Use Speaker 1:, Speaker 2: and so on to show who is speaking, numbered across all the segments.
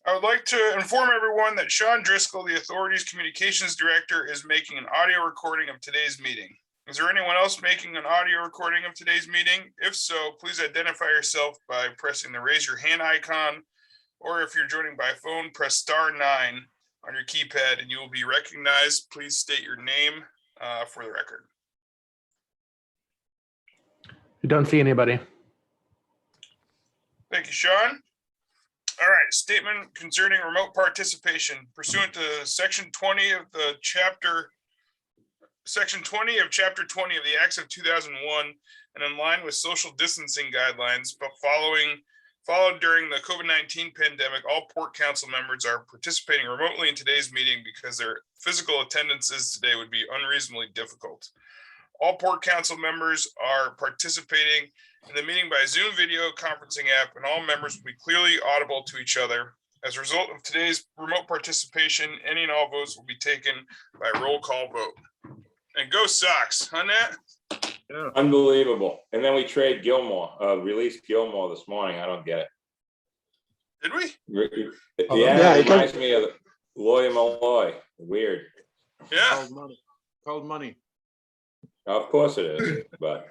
Speaker 1: I would like to inform everyone that Sean Driscoll, the authority's communications director, is making an audio recording of today's meeting. Is there anyone else making an audio recording of today's meeting? If so, please identify yourself by pressing the raise your hand icon, or if you're joining by phone, press *9 on your keypad and you will be recognized. Please state your name for the record.
Speaker 2: You don't see anybody.
Speaker 1: Thank you, Sean. All right, statement concerning remote participation pursuant to Section 20 of Chapter 20 of the Acts of 2001, and in line with social distancing guidelines, but followed during the COVID-19 pandemic, all Port Council members are participating remotely in today's meeting because their physical attendances today would be unreasonably difficult. All Port Council members are participating in the meeting by Zoom video conferencing app, and all members will be clearly audible to each other. As a result of today's remote participation, any and all votes will be taken by roll call vote. And go Sox, huh, Nat?
Speaker 3: Yeah.
Speaker 4: Unbelievable. And then we trade Gilmore, released Gilmore this morning. I don't get it.
Speaker 1: Did we?
Speaker 4: Yeah, it reminds me of Lawyer Malloy. Weird.
Speaker 1: Yeah.
Speaker 3: Cold money. Cold money.
Speaker 4: Of course it is, but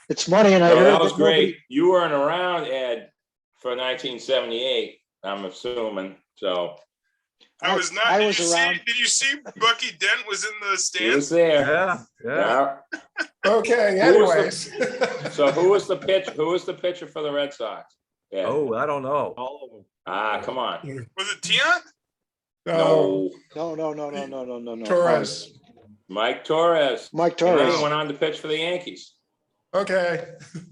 Speaker 5: It's money, and I
Speaker 4: no,
Speaker 5: heard
Speaker 4: that was
Speaker 5: that nobody-
Speaker 4: great. You weren't around, Ed, for 1978, I'm assuming. So
Speaker 1: I was not.
Speaker 5: I
Speaker 1: Did
Speaker 5: was
Speaker 1: you see?
Speaker 5: around.
Speaker 1: Did you see Bucky Dent was in the
Speaker 4: he was
Speaker 1: stands?
Speaker 4: there.
Speaker 3: Yeah, yeah.
Speaker 4: Yeah.
Speaker 6: Okay,
Speaker 4: Who was
Speaker 6: anyways.
Speaker 4: So who was the pitcher for the Red Sox? Yeah.
Speaker 3: Oh, I don't know. All of them.
Speaker 4: Come on.
Speaker 1: Was it Tion?
Speaker 6: No,
Speaker 4: No.
Speaker 6: Torres.
Speaker 4: Mike Torres.
Speaker 5: Mike
Speaker 4: And then
Speaker 5: Torres.
Speaker 4: he went on to pitch for the Yankees.
Speaker 6: Okay.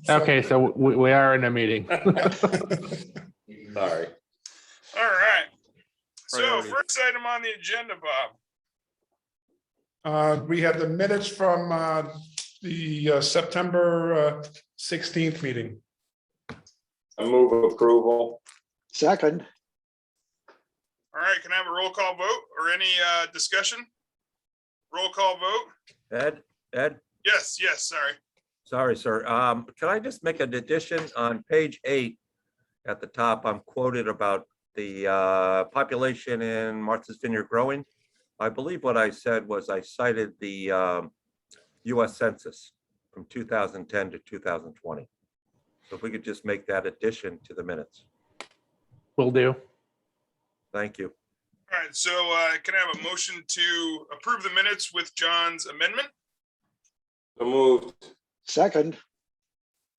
Speaker 2: Okay, so we are in a meeting.
Speaker 4: Sorry.
Speaker 1: All right. So
Speaker 3: Priorities.
Speaker 1: first item on the agenda, Bob.
Speaker 6: We have the minutes from the September 16th meeting.
Speaker 4: I move
Speaker 5: Second.
Speaker 4: approval.
Speaker 1: All right, can I have a roll call vote or any discussion? Roll call vote.
Speaker 3: Ed,
Speaker 1: Yes, sorry.
Speaker 3: sir. Can I just make an addition on page 8 at the top? I'm quoted about the population in Martha's Vineyard growing. I believe what I said was I cited the US Census from 2010 to 2020. So if we could just make that addition to the minutes.
Speaker 2: Will do.
Speaker 3: Thank you.
Speaker 1: All right, so can I have a motion to approve the minutes with John's amendment?
Speaker 4: So moved.
Speaker 5: Second.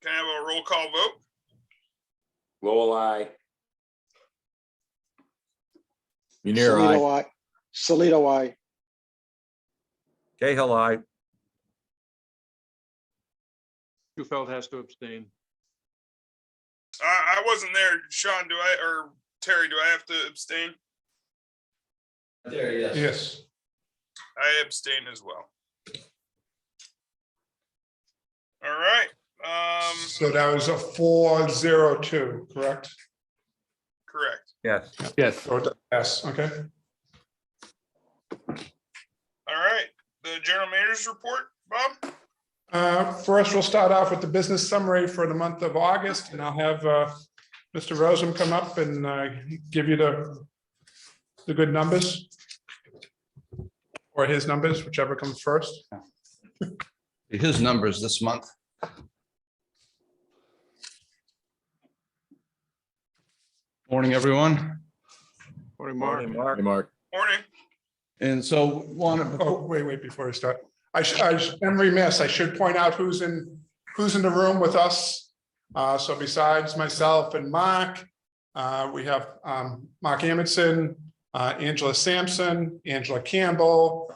Speaker 1: Can I have a roll call vote?
Speaker 4: Lowell, I.
Speaker 5: Salito, I. Salito, I.
Speaker 3: Cahill, aye.
Speaker 7: Shufeld has to abstain.
Speaker 1: I wasn't there. Sean, or Terry, do I have to abstain?
Speaker 6: Yes.
Speaker 1: I abstain as well. All right.
Speaker 6: So that was a 4-0-2, correct?
Speaker 1: Correct.
Speaker 3: Yes.
Speaker 2: Yes.
Speaker 6: Yes, okay.
Speaker 1: All right. The general manager's report, Bob?
Speaker 6: First, we'll start off with the business summary for the month of August, and I'll have Mr. Rosem come up and give you the good numbers. Or his numbers, whichever comes first.
Speaker 8: His numbers this month. Morning, everyone.
Speaker 7: Morning, Mark.
Speaker 3: Morning, Mark.
Speaker 8: Mark.
Speaker 1: Morning.
Speaker 8: And so
Speaker 6: Oh, wait, before I start. I am remiss. I should point out who's in the room with us. So besides myself and Mark, we have Mark Amundson, Angela Sampson, Angela Campbell,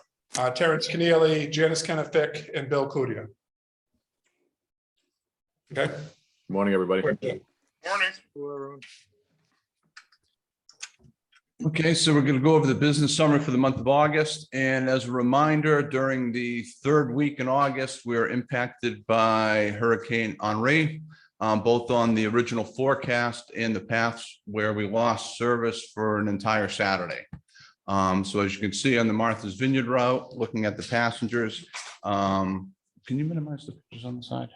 Speaker 6: Terrence Keneally, Janice Kenefick, and Bill Cludier. Okay.
Speaker 8: Morning, everybody.
Speaker 1: Morning.
Speaker 8: Okay, so we're going to go over the business summary for the month of August. And as a reminder, during the third week in August, we are impacted by Hurricane Henri, both on the original forecast and the paths where we lost service for an entire Saturday. So as you can see on the Martha's Vineyard route, looking at the passengers, can you minimize the pictures on the side?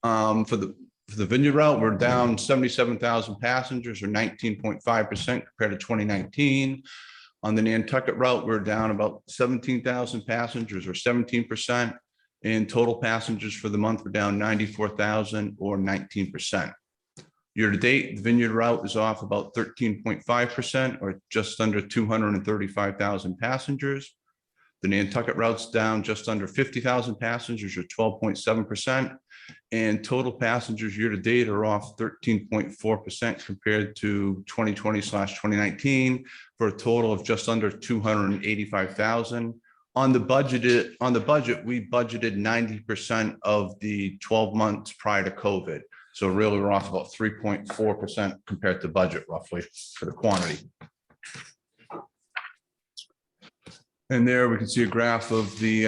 Speaker 8: For the Vineyard route, we're down 77,000 passengers or 19.5% compared to 2019. On the Nantucket route, we're down about 17,000 passengers or 17%. And total passengers for the month were down 94,000 or 19%. Year to date, the Vineyard route is off about 13.5% or just under 235,000 passengers. The Nantucket route's down just under 50,000 passengers or 12.7%. And total passengers year to date are off 13.4% compared to 2020/2019 for a total of just under 285,000. On the budget, we budgeted 90% of the 12 months prior to COVID. So really we're off about 3.4% compared to budget roughly for the quantity. And there we can see a graph of the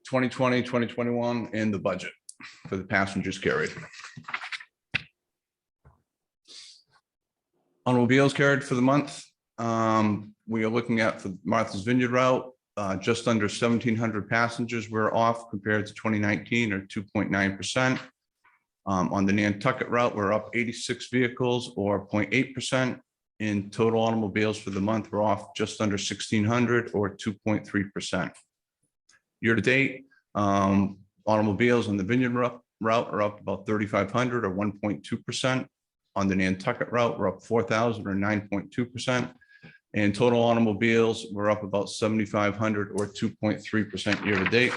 Speaker 8: 2020, 2021, and the budget for the passengers carried. Automobiles carried for the month. We are looking at for Martha's Vineyard route, just under 1,700 passengers were off compared to 2019 or 2.9%. On the Nantucket route, we're up 86 vehicles or 0.8%. In total automobiles for the month, we're off just under 1,600 or 2.3%. Year to date, automobiles on the Vineyard route are up about 3,500 or 1.2%. On the Nantucket route, we're up 4,000 or 9.2%. And total automobiles were up about 7,500 or 2.3% year to date.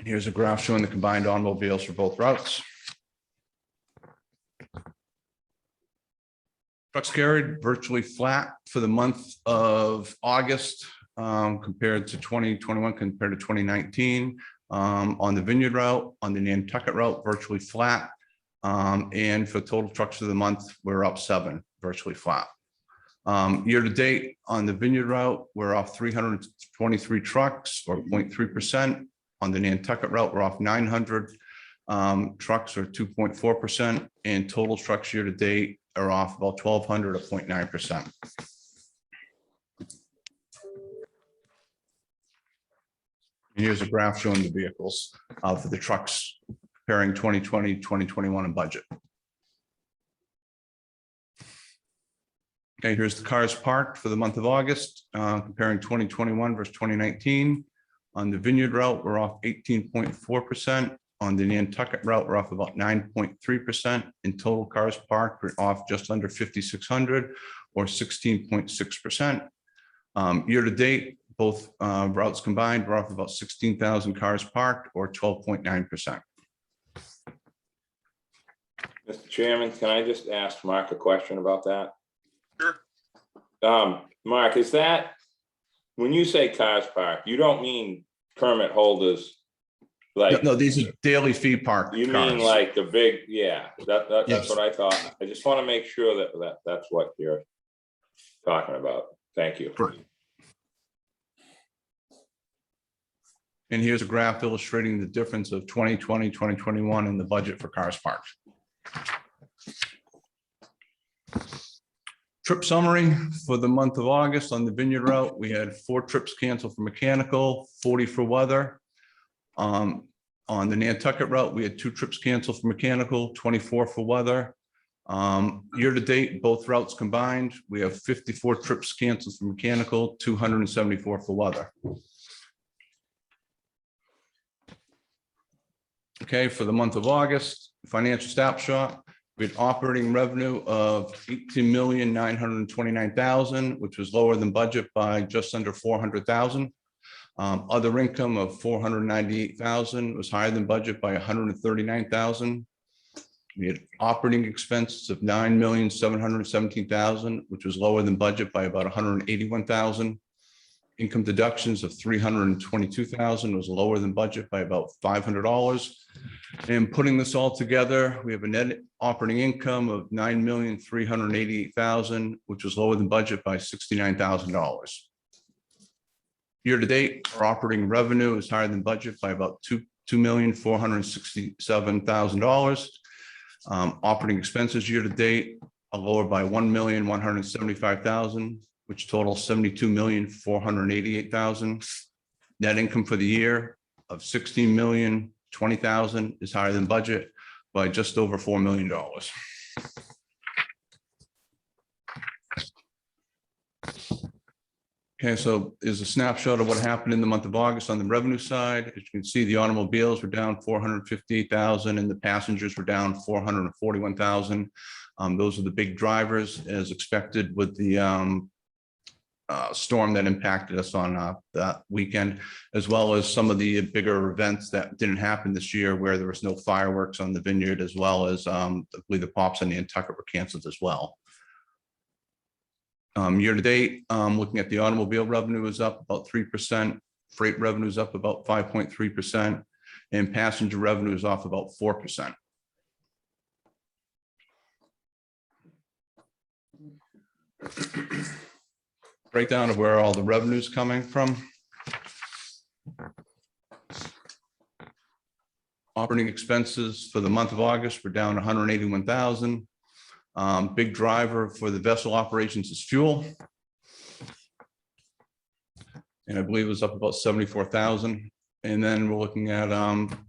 Speaker 8: Here's a graph showing the combined automobiles for both routes. Trucks carried virtually flat for the month of August compared to 2021 compared to 2019. On the Vineyard route, on the Nantucket route, virtually flat. And for total trucks for the month, we're up 7, virtually flat. Year to date on the Vineyard route, we're off 323 trucks or 0.3%. On the Nantucket route, we're off 900 trucks or 2.4%. And total trucks year to date are off about 1,200 or 0.9%. Here's a graph showing the vehicles for the trucks comparing 2020, 2021 and budget. Okay, here's the cars parked for the month of August, comparing 2021 versus 2019. On the Vineyard route, we're off 18.4%. On the Nantucket route, we're off about 9.3%. In total cars parked, we're off just under 5,600 or 16.6%. Year to date, both routes combined, we're off about 16,000 cars parked or 12.9%.
Speaker 4: Mr. Chairman, can I just ask Mark a question about that?
Speaker 1: Sure.
Speaker 4: Mark, is that, when you say cars parked, you don't mean permit holders? Like,
Speaker 8: No, these are daily fee parked
Speaker 4: you
Speaker 8: cars.
Speaker 4: mean like the big, yeah, that's
Speaker 8: Yes.
Speaker 4: what I thought. I just want to make sure that's what you're talking about. Thank you.
Speaker 8: Correct. And here's a graph illustrating the difference of 2020, 2021 in the budget for cars parked. Trip summary for the month of August on the Vineyard route, we had 4 trips canceled for mechanical, 40 for weather. On the Nantucket route, we had 2 trips canceled for mechanical, 24 for weather. Year to date, both routes combined, we have 54 trips canceled for mechanical, 274 for weather. Okay, for the month of August, financial snapshot, we had operating revenue of $18,929,000, which was lower than budget by just under $400,000. Other income of $498,000 was higher than budget by $139,000. We had operating expenses of $9,717,000, which was lower than budget by about $181,000. Income deductions of $322,000 was lower than budget by about $500. And putting this all together, we have a net operating income of $9,388,000, which was lower than budget by $69,000. Year to date, our operating revenue is higher than budget by about $2,467,000. Operating expenses year to date are lower by $1,175,000, which totals $72,488,000. Net income for the year of 16,020,000 is higher than budget by just over $4 million. Okay, so is a snapshot of what happened in the month of August on the revenue side. As you can see, the automobiles were down 458,000 and the passengers were down 441,000. Those are the big drivers as expected with the storm that impacted us on that weekend, as well as some of the bigger events that didn't happen this year where there was no fireworks on the Vineyard, as well as I believe the Pops and the Nantucket were canceled as well. Year to date, looking at the automobile revenue is up about 3%, freight revenue is up about 5.3%, and passenger revenue is off about 4%. Breakdown of where all the revenue is coming from. Operating expenses for the month of August were down 181,000. Big driver for the vessel operations is fuel. And I believe it was up about 74,000. And then we're looking at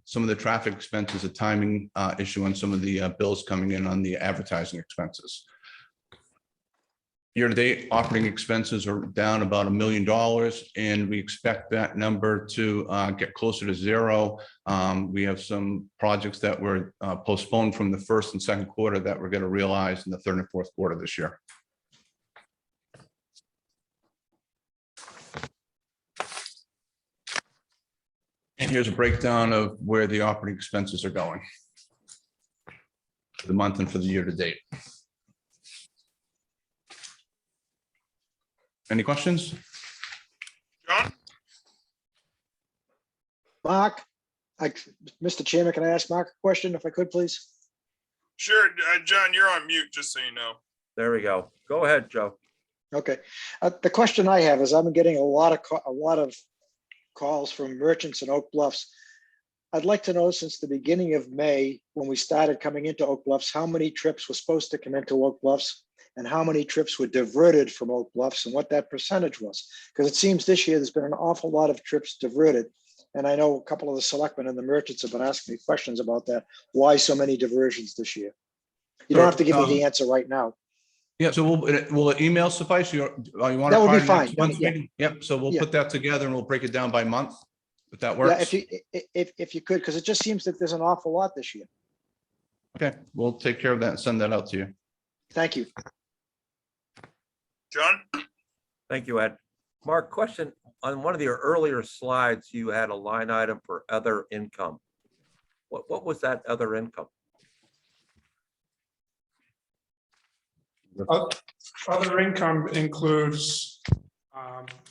Speaker 8: some of the traffic expenses, a timing issue on some of the bills coming in on the advertising expenses. Year to date, operating expenses are down about $1 million, and we expect that number to get closer to zero. We have some projects that were postponed from the first and second quarter that we're going to realize in the third and fourth quarter this year. And here's a breakdown of where the operating expenses are going for the month and for the year to date. Any questions?
Speaker 1: John?
Speaker 5: Mark, Mr. Chairman, can I ask Mark a question if I could, please?
Speaker 1: Sure, John, you're on mute, just so you know.
Speaker 3: There we go. Go ahead, Joe.
Speaker 5: Okay. The question I have is I'm getting a lot of calls from merchants in Oak Bluffs. I'd like to know, since the beginning of May, when we started coming into Oak Bluffs, how many trips were supposed to come into Oak Bluffs and how many trips were diverted from Oak Bluffs and what that percentage was. Because it seems this year there's been an awful lot of trips diverted. And I know a couple of the selectmen and the merchants have been asking me questions about that. Why so many diversions this year? You don't have to give me the answer right now.
Speaker 8: Yeah, so will an email suffice? You want
Speaker 5: That would be
Speaker 8: to
Speaker 5: fine. Yeah.
Speaker 8: Yep, so we'll
Speaker 5: Yeah.
Speaker 8: put that together and we'll break it down by month, if that
Speaker 5: Yeah,
Speaker 8: works.
Speaker 5: if you could, because it just seems that there's an awful lot this year.
Speaker 8: Okay, we'll take care of that and send that out to you.
Speaker 5: Thank you.
Speaker 1: John?
Speaker 3: Thank you, Ed. Mark, question, on one of your earlier slides, you had a line item for other income. What was that other income?
Speaker 6: Other income includes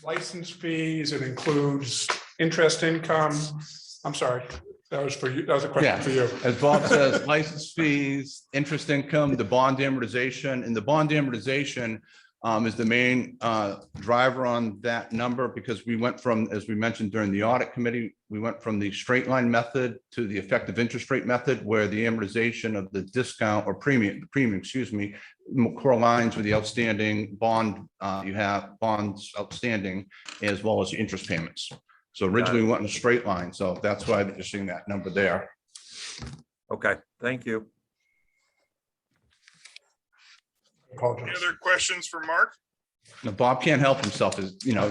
Speaker 6: license fees, it includes interest income. I'm sorry, that was for you, that was a question for you.
Speaker 8: As Bob says, license fees, interest income, the bond amortization, and the bond amortization is the main driver on that number, because we went from, as we mentioned during the audit committee, we went from the straight line method to the effective interest rate method, where the amortization of the discount or premium, excuse me, correlates with the outstanding bond, you have bonds outstanding, as well as the interest payments. So originally we went in a straight line, so that's why you're seeing that number there.
Speaker 3: Okay, thank you.
Speaker 1: Any
Speaker 6: Apologize.
Speaker 1: other questions for Mark?
Speaker 8: Now, Bob can't help himself, as you know,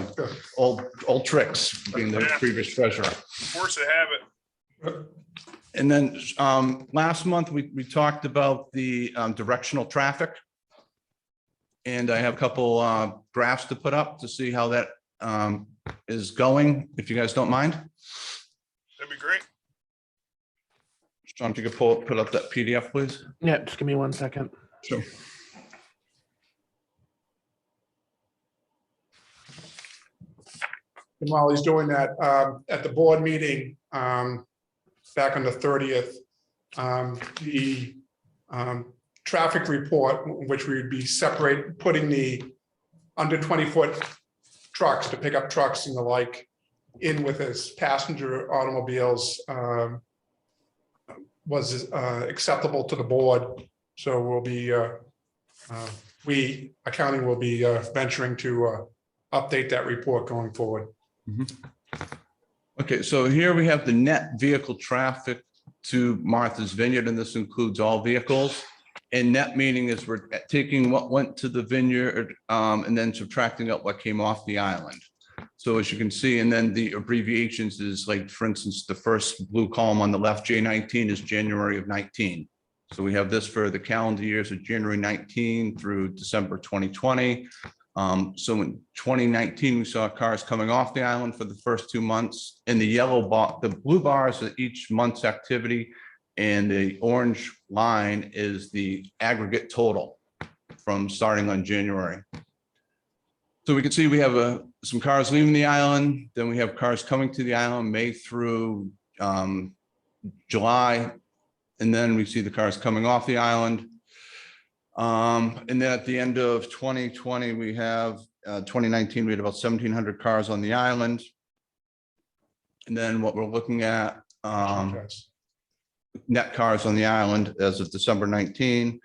Speaker 8: old tricks, being the previous treasurer.
Speaker 1: Force of habit.
Speaker 8: And then last month, we talked about the directional traffic. And I have a couple graphs to put up to see how that is going, if you guys don't mind.
Speaker 1: That'd be great.
Speaker 8: John, if you could put up that PDF, please.
Speaker 2: Yeah, just give me 1 second.
Speaker 8: Sure.
Speaker 6: And while he's doing that, at the board meeting, back on the 30th, the traffic report, which we would be putting the under 20-foot trucks, to pick up trucks and the like, in with his passenger automobiles, was acceptable to the board. So we'll be, accounting will be venturing to update that report going forward.
Speaker 8: Okay, so here we have the net vehicle traffic to Martha's Vineyard, and this includes all vehicles. And net meaning is we're taking what went to the vineyard and then subtracting out what came off the island. So as you can see, and then the abbreviations is like, for instance, the first blue column on the left, J19 is January of 19. So we have this for the calendar years of January 19 through December 2020. So in 2019, we saw cars coming off the island for the first 2 months. And the yellow bar, the blue bars are each month's activity. And the orange line is the aggregate total from starting on January. So we can see we have some cars leaving the island, then we have cars coming to the island May through July. And then we see the cars coming off the island. And then at the end of 2020, we have 2019, we had about 1,700 cars on the island. And then what we're looking at, net cars on the island as of December 19.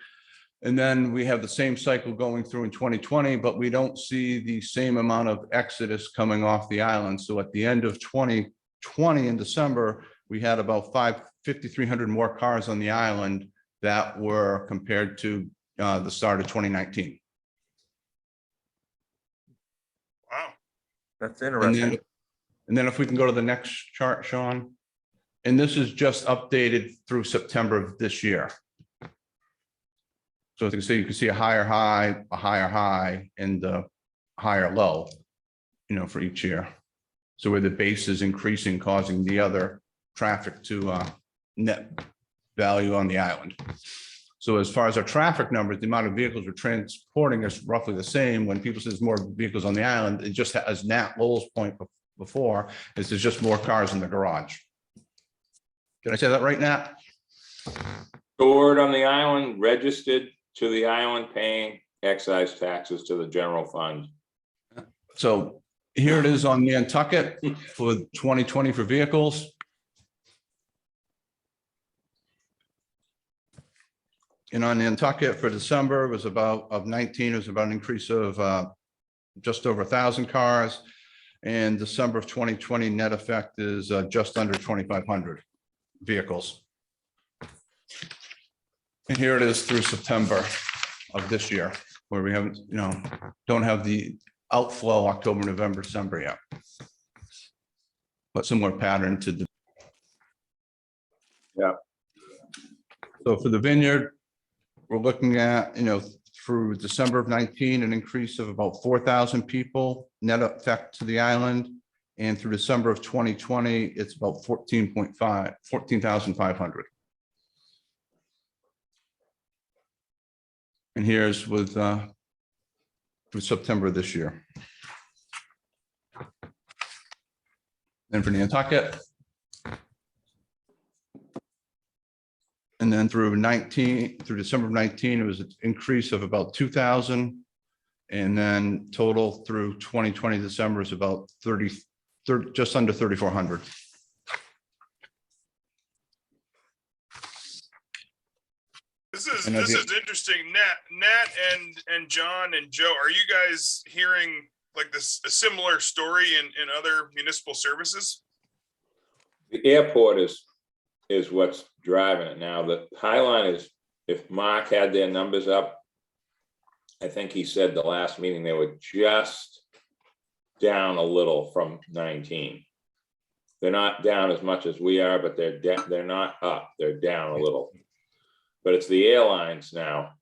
Speaker 8: And then we have the same cycle going through in 2020, but we don't see the same amount of exodus coming off the island. So at the end of 2020 in December, we had about 5,300 more cars on the island that were compared to the start of 2019.
Speaker 1: Wow.
Speaker 3: That's
Speaker 8: And
Speaker 3: interesting.
Speaker 8: then if we can go to the next chart, Sean. And this is just updated through September of this year. So as you can see a higher high, and a higher low, for each year. So where the base is increasing, causing the other traffic to net value on the island. So as far as our traffic numbers, the amount of vehicles we're transporting is roughly the same. When people say there's more vehicles on the island, it just, as Nat Lowell's point before, is there's just more cars in the garage. Did I say that right, Nat?
Speaker 4: Stored on the island, registered to the island, paying excise taxes to the general fund.
Speaker 8: So here it is on Nantucket for 2020 for vehicles. And on Nantucket for December, it was about, of 19, it was about an increase of just over 1,000 cars. And December of 2020 net effect is just under 2,500 vehicles. And here it is through September of this year, where we haven't, don't have the outflow October, November, December yet. But similar pattern to the.
Speaker 4: Yeah.
Speaker 8: So for the vineyard, we're looking at, through December of 19, an increase of about 4,000 people net effect to the island. And through December of 2020, it's about 14,500. And here's with through September this year. Then for Nantucket. And then through December of 19, it was an increase of about 2,000. And then total through 2020 December is about 30, just under 3,400.
Speaker 1: This is interesting. Nat and John and Joe, are you guys hearing like this a similar story in other municipal services?
Speaker 4: The airport is what's driving it now. The Highline is, if Mark had their numbers up, I think he said the last meeting they were just down a little from 19. They're not down as much as we are, but they're not up. They're down a little. But it's the airlines now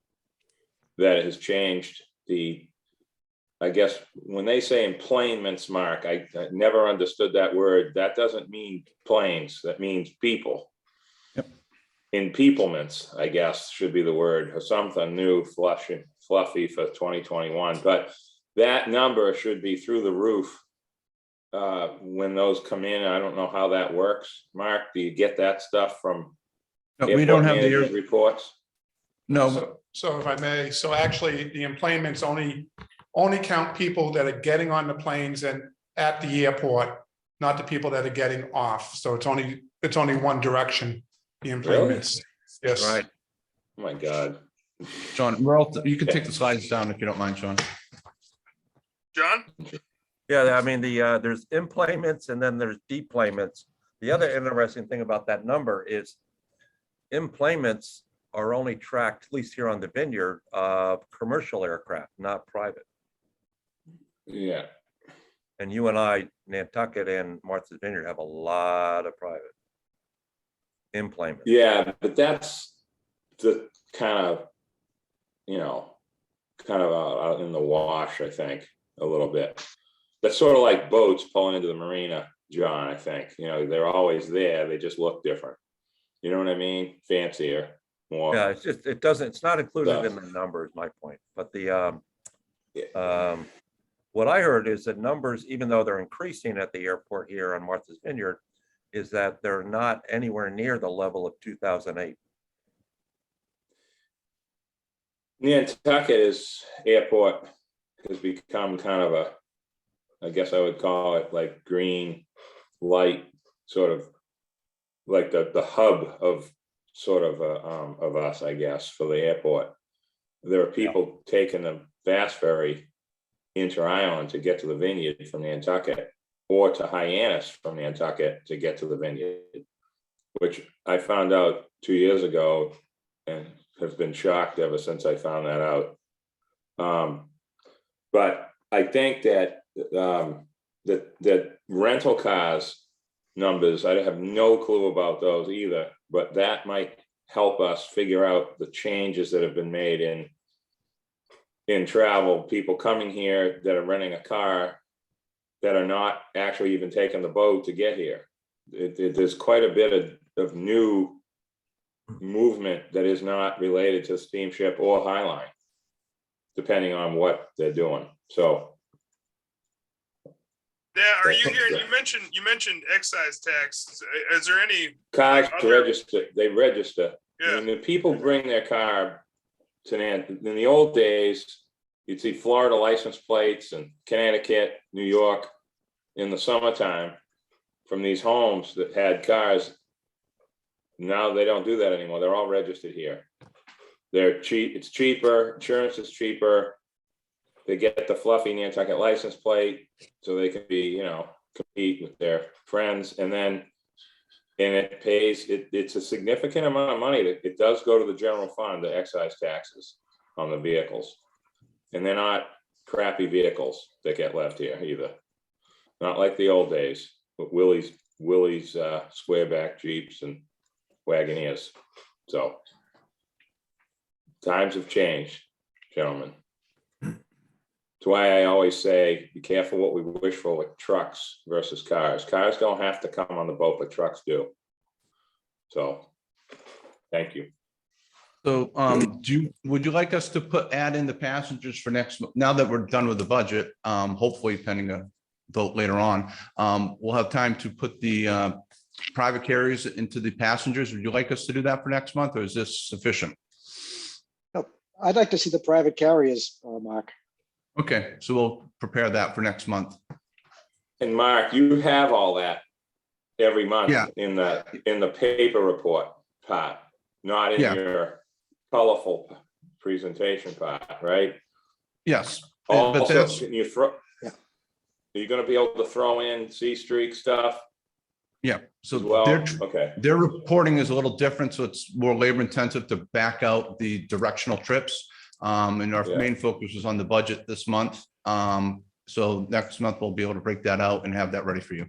Speaker 4: that has changed I guess when they say emplanements, Mark, I never understood that word. That doesn't mean planes. That means people.
Speaker 8: Yep.
Speaker 4: Empeoplements, I guess, should be the word, or something new, fluffy for 2021. But that number should be through the roof when those come in. I don't know how that works. Mark, do you get that stuff from?
Speaker 8: No, we don't have the
Speaker 4: reports.
Speaker 8: No.
Speaker 6: So if I may, so actually the emplanements only count people that are getting on the planes and at the airport, not the people that are getting off. So it's only one direction, the emplanements. Yes.
Speaker 3: Right.
Speaker 4: Oh my God.
Speaker 8: Sean, you can take the slides down if you don't mind, Sean.
Speaker 1: John?
Speaker 3: Yeah, I mean, there's emplayments and then there's deplayments. The other interesting thing about that number is emplayments are only tracked, at least here on the Vineyard, commercial aircraft, not private.
Speaker 4: Yeah,
Speaker 3: And you and I, Nantucket and Martha's Vineyard have a lot of private emplayments.
Speaker 4: yeah, but that's the kind of, out in the wash, I think, a little bit. That's sort of like boats pulling into the marina, John, I think, they're always there, they just look different. You know what I mean? Fancier, more.
Speaker 3: Yeah, it's not included in the numbers, my point, but what I heard is that numbers, even though they're increasing at the airport here on Martha's Vineyard, is that they're not anywhere near the level of 2008.
Speaker 4: Nantucket's airport has become kind of I guess I would call it like green light, sort of like the hub of sort of us, I guess, for the airport. There are people taking the Bass Ferry into Island to get to the Vineyard from Nantucket, or to Hyannis from Nantucket to get to the Vineyard, which I found out 2 years ago and have been shocked ever since I found that out. But I think that that rental cars numbers, I have no clue about those either, but that might help us figure out the changes that have been made in travel, people coming here that are renting a car that are not actually even taking the boat to get here. There's quite a bit of new movement that is not related to steamship or Highline, depending on what they're doing. So.
Speaker 1: Yeah, are you here? You mentioned excise tax. Is there any?
Speaker 4: Cars
Speaker 1: Other-
Speaker 4: register, they register.
Speaker 1: Yeah.
Speaker 4: When the people bring their car to in the old days, you'd see Florida license plates and Connecticut, New York in the summertime from these homes that had cars. Now they don't do that anymore. They're all registered here. They're cheap. It's cheaper. Insurance is cheaper. They get the fluffy Nantucket license plate so they can be, compete with their friends. And it pays, it's a significant amount of money that it does go to the general fund, the excise taxes on the vehicles. And they're not crappy vehicles that get left here either. Not like the old days, with Willie's squareback Jeeps and Wagoneers. So times have changed, gentlemen. That's why I always say, be careful what we wish for with trucks versus cars. Cars don't have to come on the boat, but trucks do. So, thank you.
Speaker 8: So would you like us to add in the passengers for next, now that we're done with the budget, hopefully pending a vote later on, we'll have time to put the private carriers into the passengers. Would you like us to do that for next month, or is this sufficient?
Speaker 5: No, I'd like to see the private carriers, Mark.
Speaker 8: Okay, so we'll prepare that for next month.
Speaker 4: And Mark, you have all that every month
Speaker 8: Yeah.
Speaker 4: in the paper report part, not in
Speaker 8: Yeah.
Speaker 4: your colorful presentation part, right?
Speaker 8: Yes. But
Speaker 4: Also,
Speaker 8: that's,
Speaker 4: can you throw?
Speaker 5: Yeah.
Speaker 4: Are you gonna be able to throw in C-Streak stuff
Speaker 8: yeah, so
Speaker 4: as well?
Speaker 8: they're,
Speaker 4: Okay,
Speaker 8: their reporting is a little different, so it's more labor intensive to back out the directional trips. And our
Speaker 4: Yeah.
Speaker 8: main focus is on the budget this month. So next month we'll be able to break that out and have that ready for you.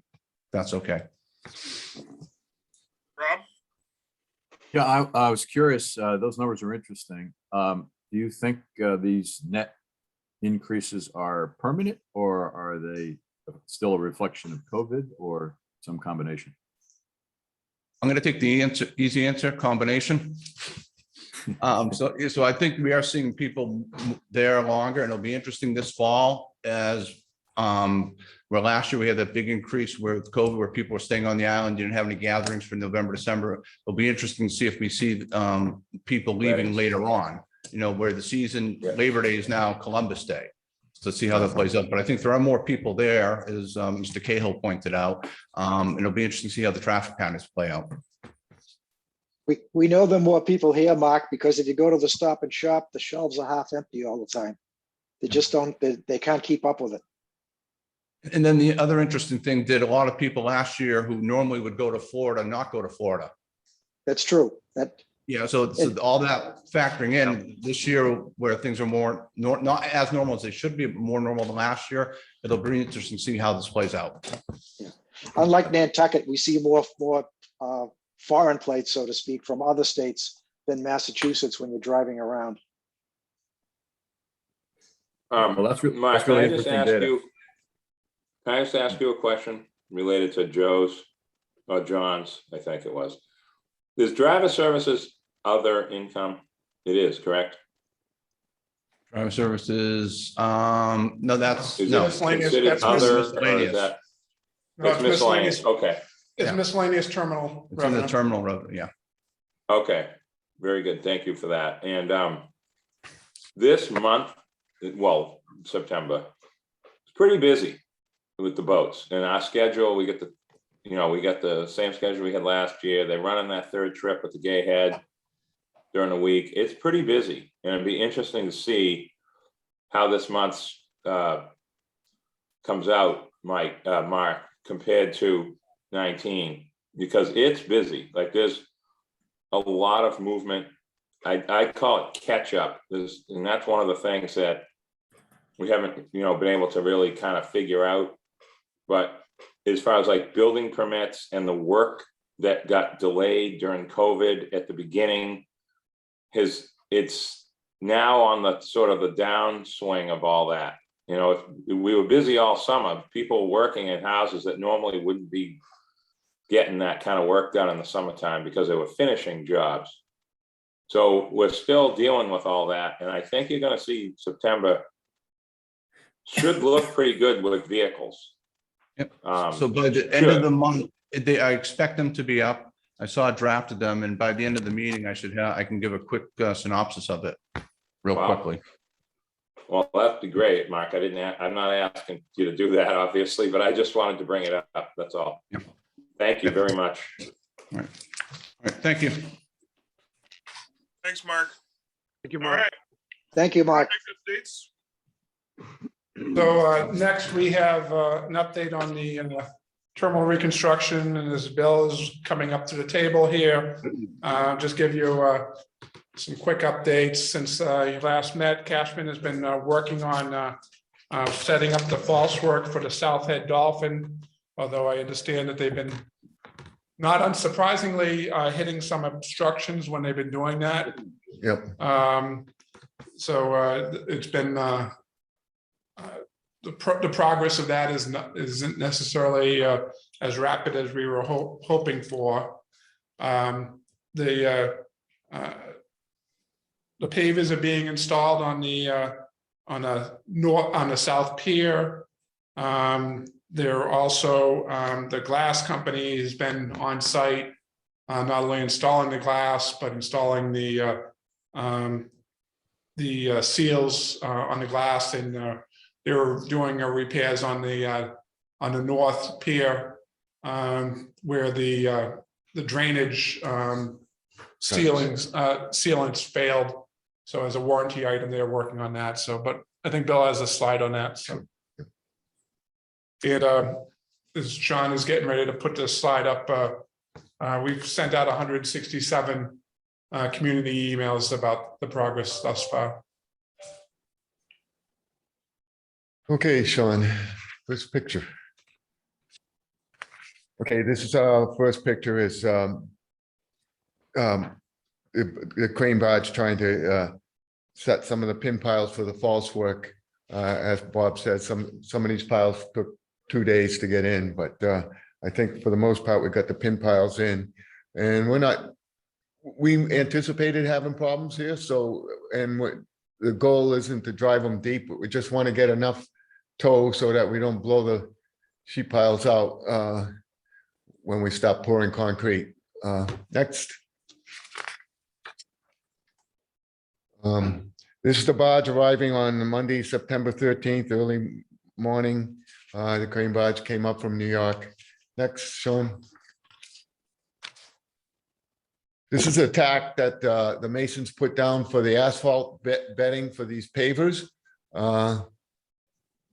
Speaker 8: That's okay.
Speaker 1: Rob?
Speaker 9: Yeah, I was curious, those numbers are interesting. Do you think these net increases are permanent, or are they still a reflection of COVID, or some combination?
Speaker 8: I'm going to take the easy answer, combination. So I think we are seeing people there longer, and it'll be interesting this fall as where last year we had that big increase with COVID, where people were staying on the island, didn't have any gatherings for November, December. It'll be interesting to see if we see people leaving
Speaker 4: Right.
Speaker 8: later on, where the season,
Speaker 4: Yeah.
Speaker 8: Labor Day is now Columbus Day. So see how that plays out. But I think there are more people there, as Mr. Cahill pointed out. And it'll be interesting to see how the traffic patterns play out.
Speaker 5: We know there are more people here, Mark, because if you go to the Stop and Shop, the shelves are half empty all the time. They just don't, they can't keep up with it.
Speaker 8: And then the other interesting thing, did a lot of people last year who normally would go to Florida, not go to Florida?
Speaker 5: That's true. That,
Speaker 8: Yeah, so all that factoring in this year where things are more, not as normal as they should be, more normal than last year. It'll be interesting to see how this plays out.
Speaker 5: unlike Nantucket, we see more foreign plates, so to speak, from other states than Massachusetts when you're driving around.
Speaker 9: Well, that's
Speaker 4: Mark,
Speaker 9: that's really
Speaker 4: can I just
Speaker 9: interesting
Speaker 4: ask
Speaker 9: data.
Speaker 4: you? Can I just ask you a question related to Joe's or John's, I think it was. Is driver services other income? It is, correct?
Speaker 8: Driver services, no, that's,
Speaker 4: Is
Speaker 8: no.
Speaker 4: it
Speaker 6: Miscellaneous,
Speaker 4: considered
Speaker 6: that's
Speaker 4: other, or is
Speaker 8: miscellaneous.
Speaker 4: that?
Speaker 6: No,
Speaker 4: It's miscellaneous, okay,
Speaker 6: It's
Speaker 8: Yeah.
Speaker 6: miscellaneous terminal
Speaker 8: It's in the
Speaker 6: revenue.
Speaker 8: terminal revenue, yeah.
Speaker 4: okay, very good, thank you for that, and this month, well, September, it's pretty busy with the boats, and our schedule, we get the, we got the same schedule we had last year, they're running that third trip with the Gay Head during the week, it's pretty busy, and it'd be interesting to see how this month's comes out, Mike, Mark, compared to 19, because it's busy. Like there's a lot of movement. I call it catch up. And that's one of the things that we haven't, been able to really kind of figure out. But as far as like building permits and the work that got delayed during COVID at the beginning, it's now on the sort of the downswing of all that. We were busy all summer, people working in houses that normally wouldn't be getting that kind of work done in the summertime because they were finishing jobs. So we're still dealing with all that. And I think you're going to see September should look pretty good with vehicles.
Speaker 8: Yep. So by the end of the month, I expect them to be up. I saw it drafted them, and by the end of the meeting, I can give a quick synopsis of it real
Speaker 4: Wow.
Speaker 8: quickly.
Speaker 4: Well, that'd be great, Mark. I'm not asking you to do that, obviously, but I just wanted to bring it up. That's all.
Speaker 8: Yep.
Speaker 4: Thank you very much.
Speaker 8: All right, thank you.
Speaker 1: Thanks, Mark.
Speaker 7: Thank you,
Speaker 1: All
Speaker 7: Mark.
Speaker 1: right.
Speaker 5: Thank you, Mark.
Speaker 1: Next updates.
Speaker 6: So next we have an update on the terminal reconstruction, and as Bill is coming up to the table here, just give you some quick updates. Since you last met, Cashman has been working on setting up the false work for the South Head Dolphin, although I understand that they've been, not unsurprisingly, hitting some obstructions when they've been doing that.
Speaker 10: Yep.
Speaker 6: So it's been the progress of that isn't necessarily as rapid as we were hoping for. The pavers are being installed on the south pier. They're also the glass company has been on site, not only installing the glass but installing the seals on the glass, and they were doing repairs on the north pier where the drainage sealants failed. So as a warranty item, they're working on that. So, but I think Bill has a slide on that. So, and as Sean is getting ready to put this slide up, we've sent out 167 community emails about the progress thus far.
Speaker 10: Okay, Sean, first picture. Okay, this is our first picture is the crane barge trying to set some of the pin piles for the false work. As Bob said, some of these piles took 2 days to get in, but I think for the most part, we got the pin piles in, and we anticipated having problems here. So, and the goal isn't to drive them deep, but we just want to get enough tow so that we don't blow the sheet piles out when we stop pouring concrete. Next. This is the barge arriving on Monday, September 13th, early morning. The crane barge came up from New York. Next, Sean. This is a tack that the masons put down for the asphalt bedding for these pavers.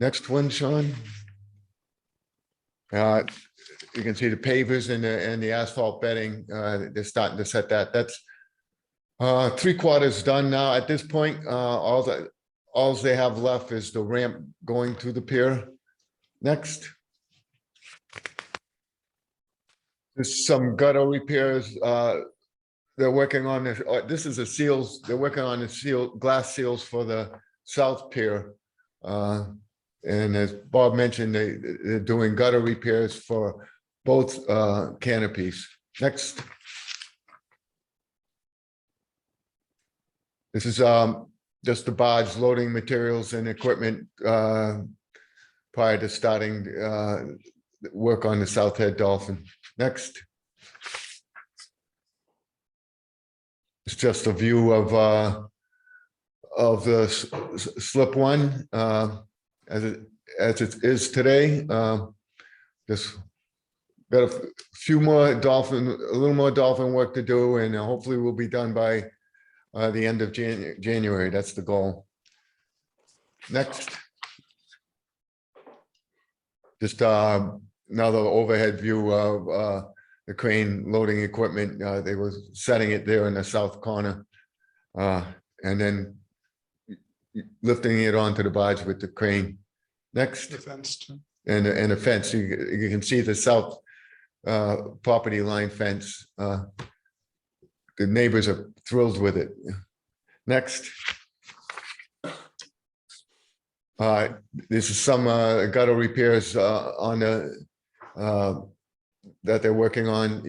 Speaker 10: Next one, Sean. You can see the pavers and the asphalt bedding, they're starting to set that. That's 3/4 done now. At this point, all they have left is the ramp going to the pier. Next. There's some gutter repairs. They're working on this. This is a seals. They're working on the glass seals for the south pier. And as Bob mentioned, they're doing gutter repairs for both canopies. Next. This is just the barge loading materials and equipment prior to starting work on the South Head Dolphin. Next. It's just a view of the slip one as it is today. Just got a few more a little more dolphin work to do, and hopefully we'll be done by the end of January. That's the goal. Next. Just another overhead view of the crane loading equipment. They were setting it there in the south corner, and then lifting it onto the barge with the crane. Next.
Speaker 6: The fence too.
Speaker 10: And a fence. You can see the south property line fence. The neighbors are thrilled with it. Next. This is some gutter repairs on the that they're working on.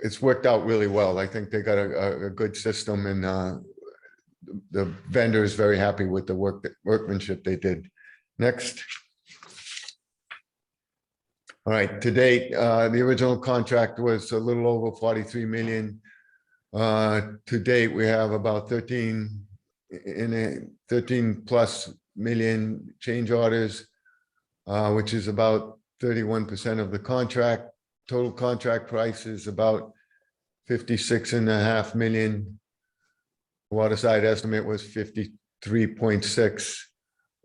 Speaker 10: It's worked out really well. I think they got a good system, and the vendor is very happy with the workmanship they did. Next. All right, to date, the original contract was a little over 43 million. To date, we have about 13 plus million change orders, which is about 31% of the contract. Total contract price is about 56.5 million. Waterside estimate was 53.6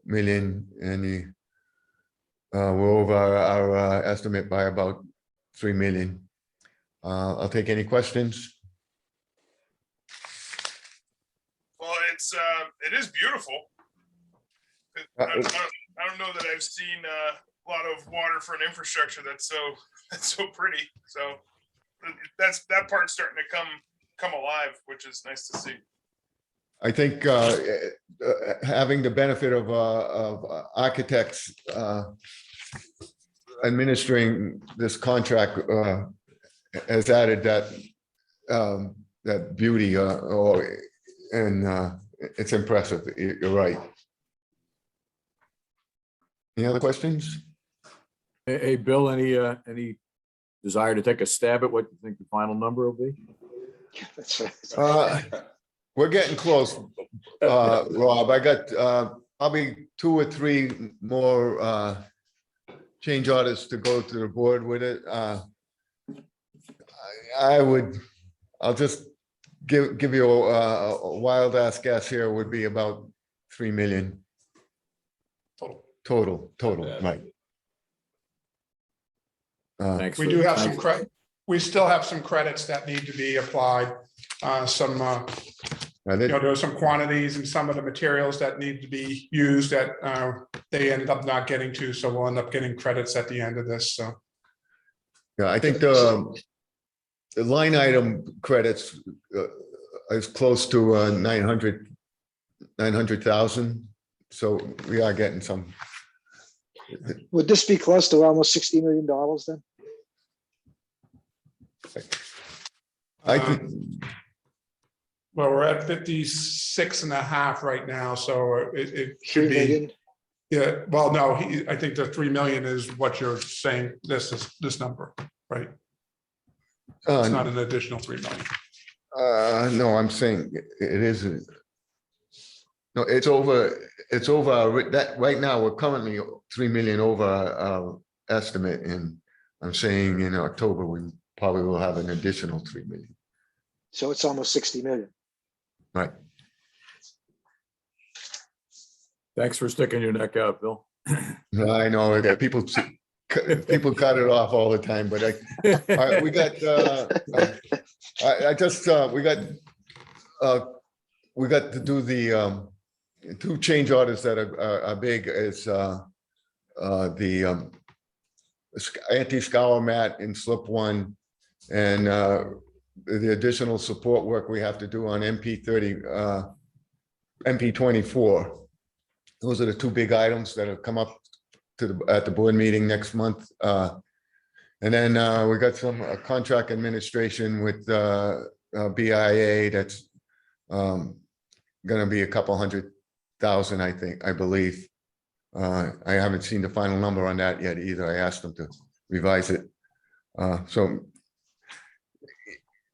Speaker 10: million, and we're over our estimate by about 3 million. I'll take any questions.
Speaker 1: Well, it is beautiful. I don't know that I've seen a lot of water for an infrastructure that's so pretty. So that part's starting to come alive, which is nice to see.
Speaker 10: I think having the benefit of architects administering this contract has added that beauty, and it's impressive. You're right. Any other questions?
Speaker 9: Hey, Bill, any desire to take a stab at what you think the final number will be?
Speaker 10: We're getting close, Rob. I got probably 2 or 3 more change orders to go to the board with it. I'll just give you a wild ass guess here, would be about 3 million. Total, right.
Speaker 9: Thanks.
Speaker 6: We do have some credit. We still have some credits that need to be applied. There are some quantities and some of the materials that need to be used that they ended up not getting to, so we'll end up getting credits at the end of this. So,
Speaker 10: yeah, I think the line item credits is close to 900,000. So we are getting some.
Speaker 5: Would this be close to almost $60 million then?
Speaker 10: I think.
Speaker 6: Well, we're at 56.5 right now, so it should
Speaker 5: 3
Speaker 6: be.
Speaker 5: million?
Speaker 6: Yeah, well, no, I think the 3 million is what you're saying. This number, right? It's not an additional 3 million.
Speaker 10: No, I'm saying it isn't. No, it's over that right now. We're currently 3 million over our estimate, and I'm saying in October we probably will have an additional 3 million.
Speaker 5: So it's almost 60 million.
Speaker 10: Right.
Speaker 9: Thanks for sticking your neck out, Bill.
Speaker 10: I know that people cut it off all the time, but we got, we got to do the two change orders that are big is the anti-scour mat in slip 1 and the additional support work we have to do on MP 24. Those are the two big items that have come up at the board meeting next month. And then we got some contract administration with BIA that's gonna be a couple $100,000, I believe. I haven't seen the final number on that yet either. I asked them to revise it. So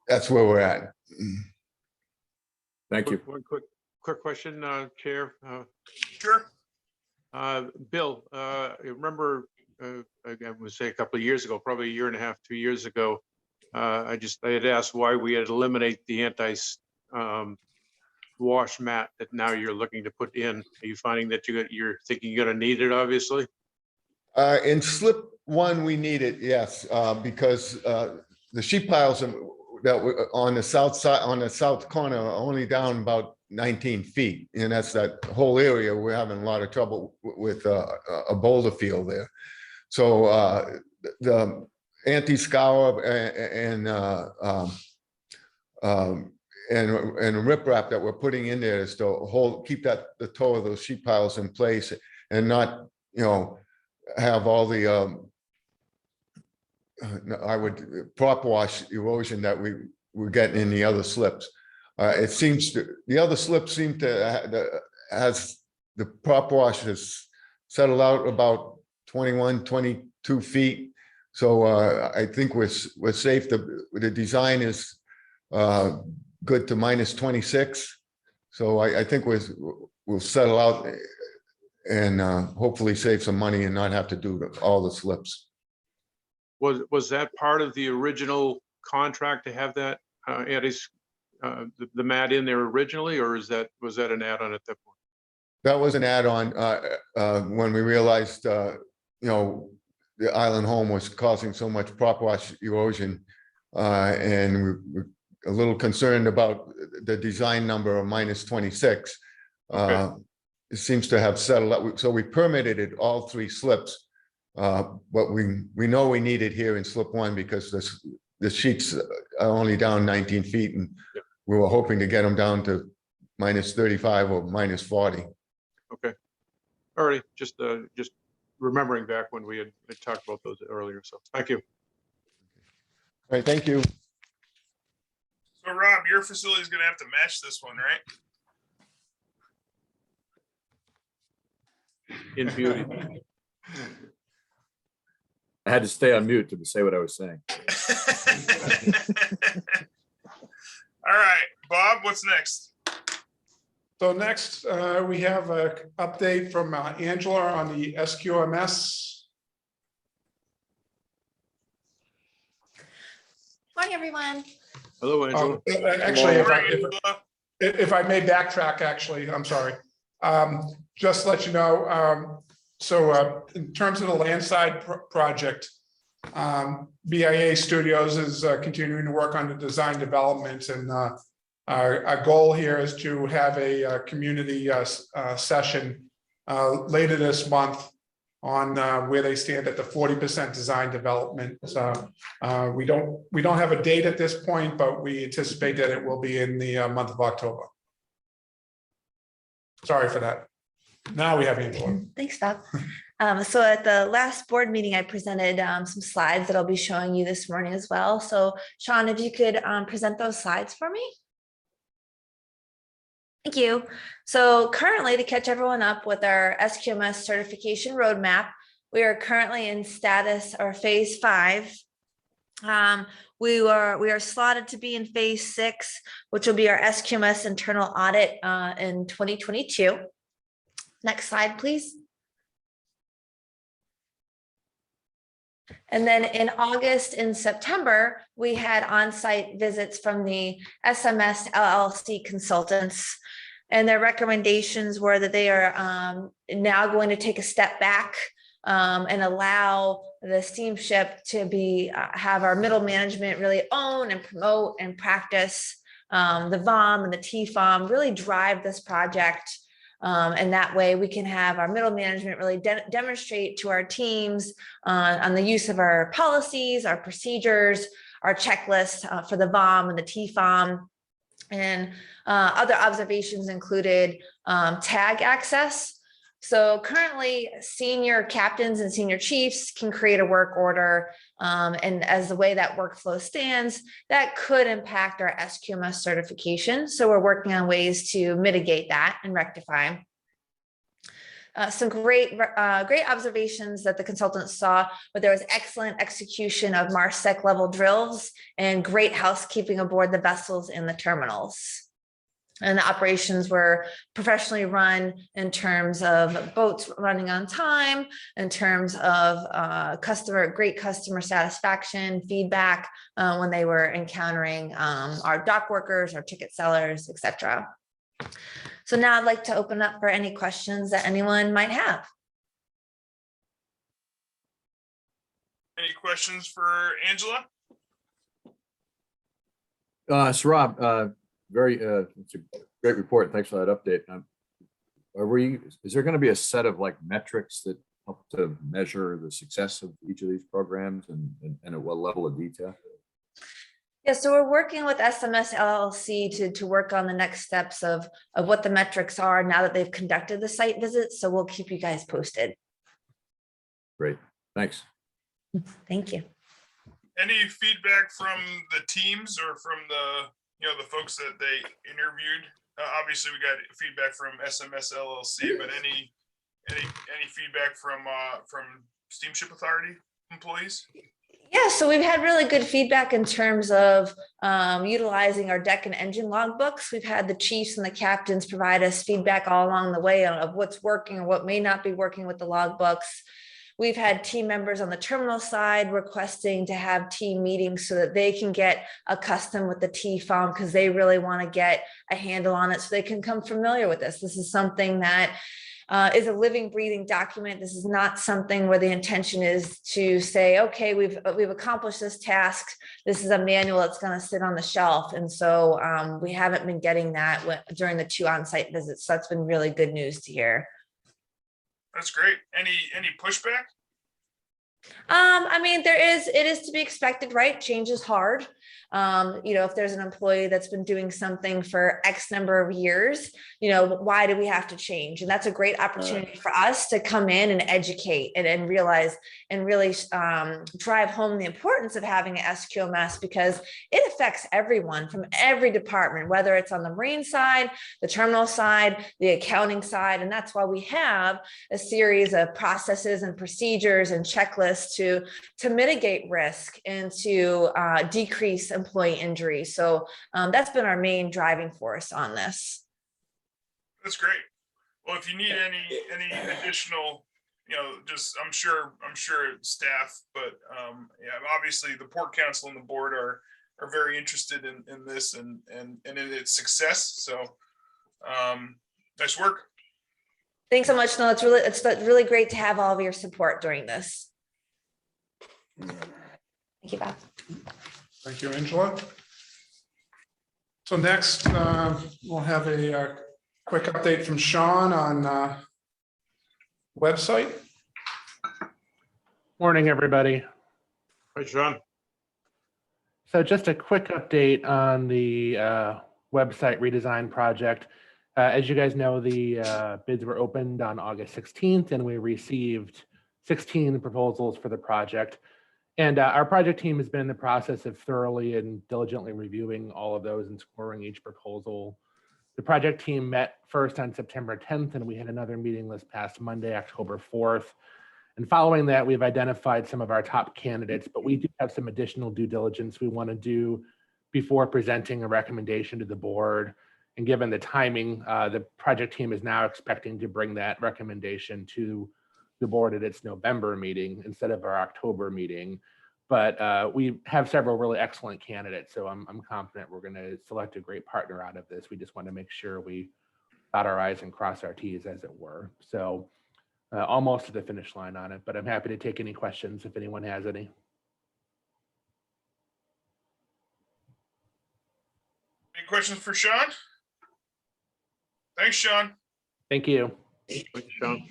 Speaker 10: that's where we're at.
Speaker 9: Thank you.
Speaker 7: One quick question, Chair.
Speaker 1: Sure.
Speaker 7: Bill, I remember, I would say a couple of years ago, probably a year and a half, 2 years ago, I had asked why we had eliminate the wash mat that now you're looking to put in. Are you finding that you're thinking you're going to need it, obviously?
Speaker 10: In slip 1, we need it, yes, because the sheet piles that were on the south side, on the south corner, are only down about 19 feet, and that's that whole area. We're having a lot of trouble with a boulder field there. So the anti-scour and riprap that we're putting in there is to keep the toe of those sheet piles in place and not, have all the prop wash erosion that we're getting in the other slips. It seems the other slips seem to has the prop wash has settled out about 21, 22 feet. So I think we're safe. The design is good to -26. So I think we'll settle out and hopefully save some money and not have to do all the slips.
Speaker 7: Was that part of the original contract to have that the mat in there originally, or was that an add-on at that point?
Speaker 10: That was an add-on when we realized, the island home was causing so much prop wash erosion, and we're a little concerned about the design number of -26.
Speaker 7: Okay.
Speaker 10: It seems to have settled up. So we permitted it all 3 slips. But we know we need it here in slip 1 because the sheets are only down 19 feet, and we were hoping to get them down to -35 or -40.
Speaker 7: Okay. All right. Just remembering back when we had talked about those earlier. So thank you.
Speaker 10: All right, thank you.
Speaker 1: So Rob, your facility is going to have to match this one, right?
Speaker 7: In beauty.
Speaker 9: I had to stay on mute to say what I was saying.
Speaker 1: All right, Bob, what's next?
Speaker 6: So next, we have an update from Angela on the SQMS.
Speaker 11: Morning, everyone.
Speaker 7: Hello, Angela.
Speaker 6: Actually,
Speaker 1: Morning, Angela.
Speaker 6: if I may backtrack, actually, I'm sorry. Just to let you know, so in terms of the landside project, BIA Studios is continuing to work on the design development, and our goal here is to have a community session later this month on where they stand at the 40% design development. So we don't have a date at this point, but we anticipate that it will be in the month of October. Sorry for that. Now we have Angela.
Speaker 11: Thanks, Bob. So at the last board meeting, I presented some slides that I'll be showing you this morning as well. So Sean, if you could present those slides for me. Thank you. So currently, to catch everyone up with our SQMS certification roadmap, we are currently in status or phase 5. We are slotted to be in phase 6, which will be our SQMS internal audit in 2022. Next slide, please. And then in August and September, we had on-site visits from the SMS LLC consultants. And their recommendations were that they are now going to take a step back and allow the steamship to be have our middle management really own and promote and practice the VOM and the TFOM, really drive this project. And that way we can have our middle management really demonstrate to our teams on the use of our policies, our procedures, our checklists for the VOM and the TFOM. And other observations included tag access. So currently senior captains and senior chiefs can create a work order. And as the way that workflow stands, that could impact our SQMS certification. So we're working on ways to mitigate that and rectify. Some great observations that the consultants saw, but there was excellent execution of MARSEC level drills and great housekeeping aboard the vessels in the terminals. And the operations were professionally run in terms of boats running on time, in terms of great customer satisfaction, feedback when they were encountering our dock workers, our ticket sellers, etc. So now I'd like to open up for any questions that anyone might have.
Speaker 1: Any questions for Angela?
Speaker 9: So Rob, it's a great report. Thanks for that update. Is there going to be a set of like metrics that help to measure the success of each of these programs and at what level of detail?
Speaker 11: Yeah, so we're working with SMS LLC to work on the next steps of what the metrics are now that they've conducted the site visits. So we'll keep you guys posted.
Speaker 9: Great, thanks.
Speaker 11: Thank you.
Speaker 1: Any feedback from the teams or from the folks that they interviewed? Obviously, we got feedback from SMS LLC, but any feedback from Steamship Authority employees?
Speaker 11: Yeah, so we've had really good feedback in terms of utilizing our deck and engine logbooks. We've had the chiefs and the captains provide us feedback all along the way of what's working or what may not be working with the logbooks. We've had team members on the terminal side requesting to have team meetings so that they can get accustomed with the TFOM because they really want to get a handle on it so they can become familiar with this. This is something that is a living, breathing document. This is not something where the intention is to say, okay, we've accomplished this task. This is a manual that's going to sit on the shelf. And so we haven't been getting that during the 2 on-site visits. So that's been really good news to hear.
Speaker 1: That's great. Any pushback?
Speaker 11: I mean, it is to be expected, right? Change is hard. If there's an employee that's been doing something for X number of years, why do we have to change? And that's a great opportunity for us to come in and educate and realize and really drive home the importance of having an SQMS because it affects everyone from every department, whether it's on the marine side, the terminal side, the accounting side. And that's why we have a series of processes and procedures and checklists to mitigate risk and to decrease employee injury. So that's been our main driving force on this.
Speaker 1: That's great. Well, if you need any additional, I'm sure staff, but obviously the Port Council and the board are very interested in this and in its success. So nice work.
Speaker 11: Thanks so much. No, it's really great to have all of your support during this. Thank you, Beth.
Speaker 6: Thank you, Angela. So next, we'll have a quick update from Sean on website.
Speaker 2: Morning, everybody.
Speaker 7: Hi, Sean.
Speaker 2: So just a quick update on the website redesign project. As you guys know, the bids were opened on August 16th, and we received 16 proposals for the project. And our project team has been in the process of thoroughly and diligently reviewing all of those and scoring each proposal. The project team met first on September 10th, and we had another meeting this past Monday, October 4th. And following that, we've identified some of our top candidates, but we do have some additional due diligence we want to do before presenting a recommendation to the board. And given the timing, the project team is now expecting to bring that recommendation to the board at its November meeting instead of our October meeting. But we have several really excellent candidates, so I'm confident we're going to select a great partner out of this. We just want to make sure we dot our i's and cross our t's, as it were. So almost to the finish line on it, but I'm happy to take any questions if anyone has any.
Speaker 1: Any questions for Sean? Thanks, Sean.
Speaker 2: Thank you.
Speaker 7: Thanks, Sean.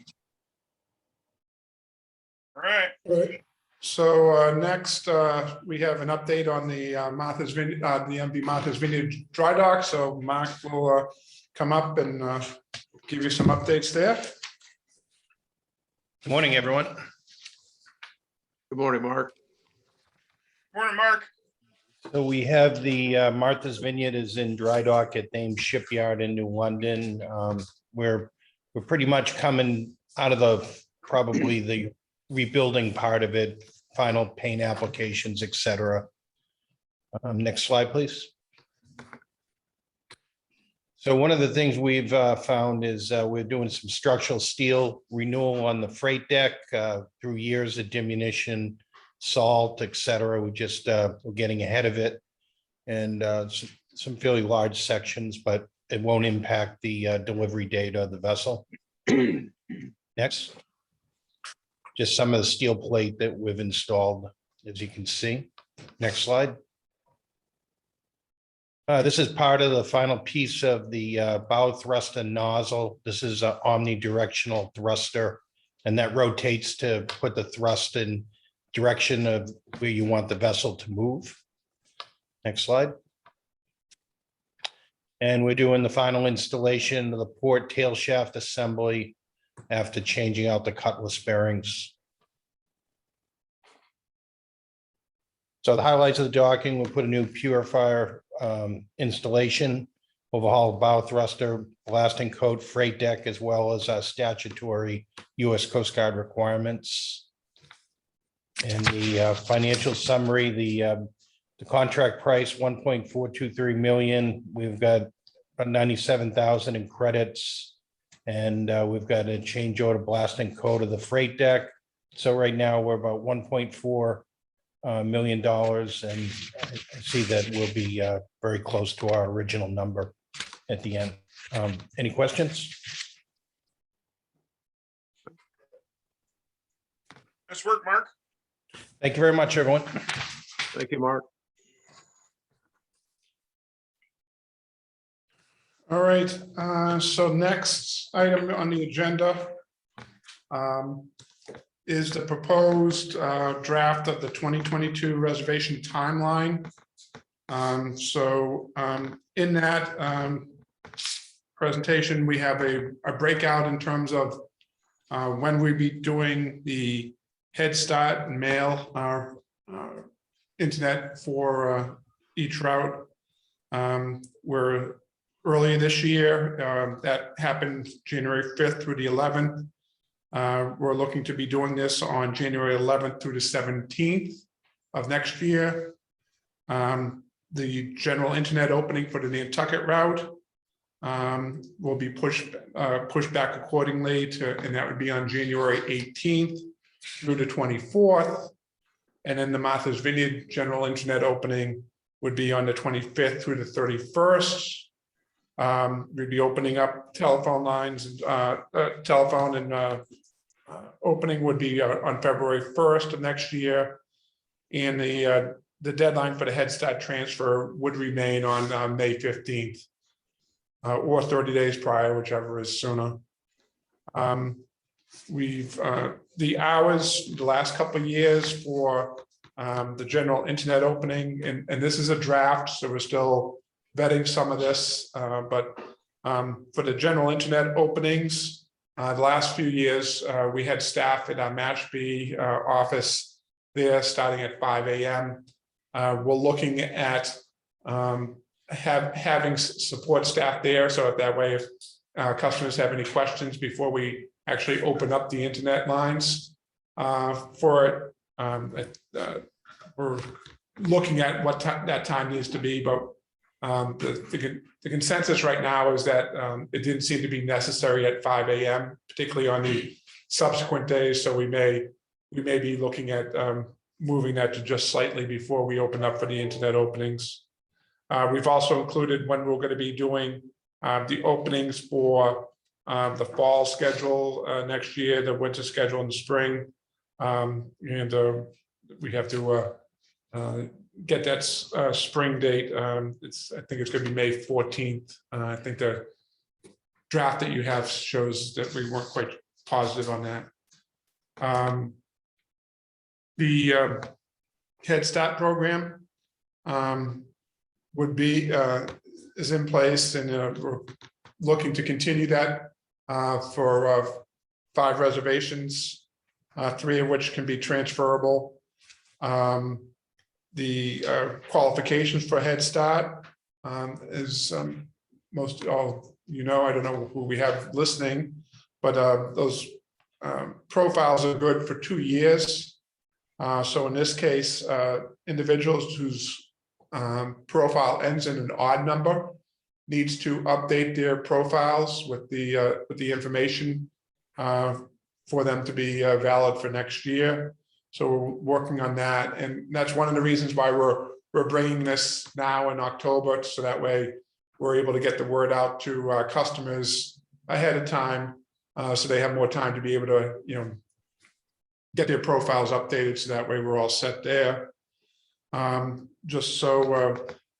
Speaker 1: All right.
Speaker 6: Right. So next, we have an update on the Martha's Vineyard, the MV Martha's Vineyard Dry Dock. So Mark will come up and give you some updates there.
Speaker 12: Good morning, everyone.
Speaker 7: Good morning, Mark.
Speaker 1: Morning, Mark.
Speaker 12: So we have the Martha's Vineyard is in dry dock at Thames Shipyard in New London. We're pretty much coming out of probably the rebuilding part of it, final paint applications, et cetera. Next slide, please. So one of the things we've found is we're doing some structural steel renewal on the freight deck through years of diminution, salt, et cetera. We're getting ahead of it, and some fairly large sections, but it won't impact the delivery date of the vessel. Next. Just some of the steel plate that we've installed, as you can see. Next slide. This is part of the final piece of the bow thruster nozzle. This is an omnidirectional thruster, and that rotates to put the thrust in direction of where you want the vessel to move. Next slide. And we're doing the final installation of the port tail shaft assembly after changing out the cutlass bearings. So the highlights of the docking, we'll put a new purifier installation, overhaul bow thruster, blasting coat, freight deck, as well as statutory US Coast Guard requirements. And the financial summary, the contract price, 1.423 million. We've got about 97,000 in credits. And we've got a change order blasting coat of the freight deck. So right now we're about $1.4 million, and I see that we'll be very close to our original number at the end. Any questions?
Speaker 1: Nice work, Mark.
Speaker 12: Thank you very much, everyone.
Speaker 7: Thank you, Mark.
Speaker 6: All right, so next item on the agenda is the proposed draft of the 2022 reservation timeline. In that presentation, we have a breakout in terms of when we be doing the Head Start and mail our internet for each route. We're early this year, that happened January 5th through the 11th. We're looking to be doing this on January 11th through the 17th of next year. The general internet opening for the Nantucket route will be pushed back accordingly and that would be on January 18th through the 24th. And then the Martha's Vineyard general internet opening would be on the 25th through the 31st. We'd be opening up telephone lines, telephone and opening would be on February 1st of next year. And the deadline for the Head Start transfer would remain on May 15th or 30 days prior, whichever is sooner. The hours the last couple of years for the general internet opening, and this is a draft, so we're still vetting some of this, but for the general internet openings, the last few years, we had staff at our Mashpee office there starting at 5 a.m. We're looking at having support staff there, so that way if customers have any questions before we actually open up the internet lines for it, we're looking at what that time needs to be, but the consensus right now is that it didn't seem to be necessary at 5 a.m., particularly on the subsequent days. So we may be looking at moving that to just slightly before we open up for the internet openings. We've also included when we're going to be doing the openings for the fall schedule next year, the winter schedule in the spring. And we have to get that spring date. I think it's going to be May 14th. I think the draft that you have shows that we weren't quite positive on that. The Head Start program would be is in place, and we're looking to continue that for 5 reservations, 3 of which can be transferable. The qualifications for Head Start is most all I don't know who we have listening, but those profiles are good for 2 years. So in this case, individuals whose profile ends in an odd number needs to update their profiles with the information for them to be valid for next year. So we're working on that, and that's one of the reasons why we're bringing this now in October, so that way we're able to get the word out to our customers ahead of time, so they have more time to be able to get their profiles updated, so that way we're all set there. Just so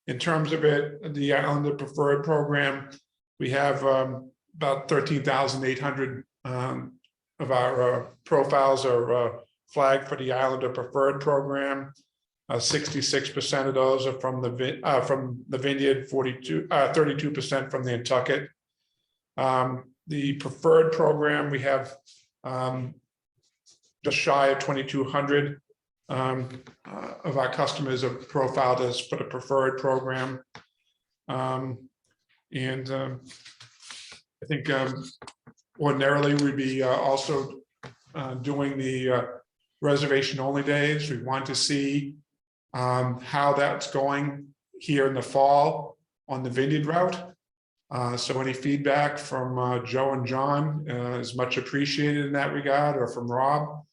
Speaker 6: in terms of it, the Islander Preferred program, we have about 13,800 of our profiles are flagged for the Islander Preferred program. 66% of those are from the Vineyard, 32% from the Nantucket. The Preferred program, we have just shy of 2,200 of our customers have profiled us for the Preferred program. I think ordinarily we'd be also doing the reservation only days. We want to see how that's going here in the fall on the Vineyard route. So any feedback from Joe and John is much appreciated in that regard, or from Rob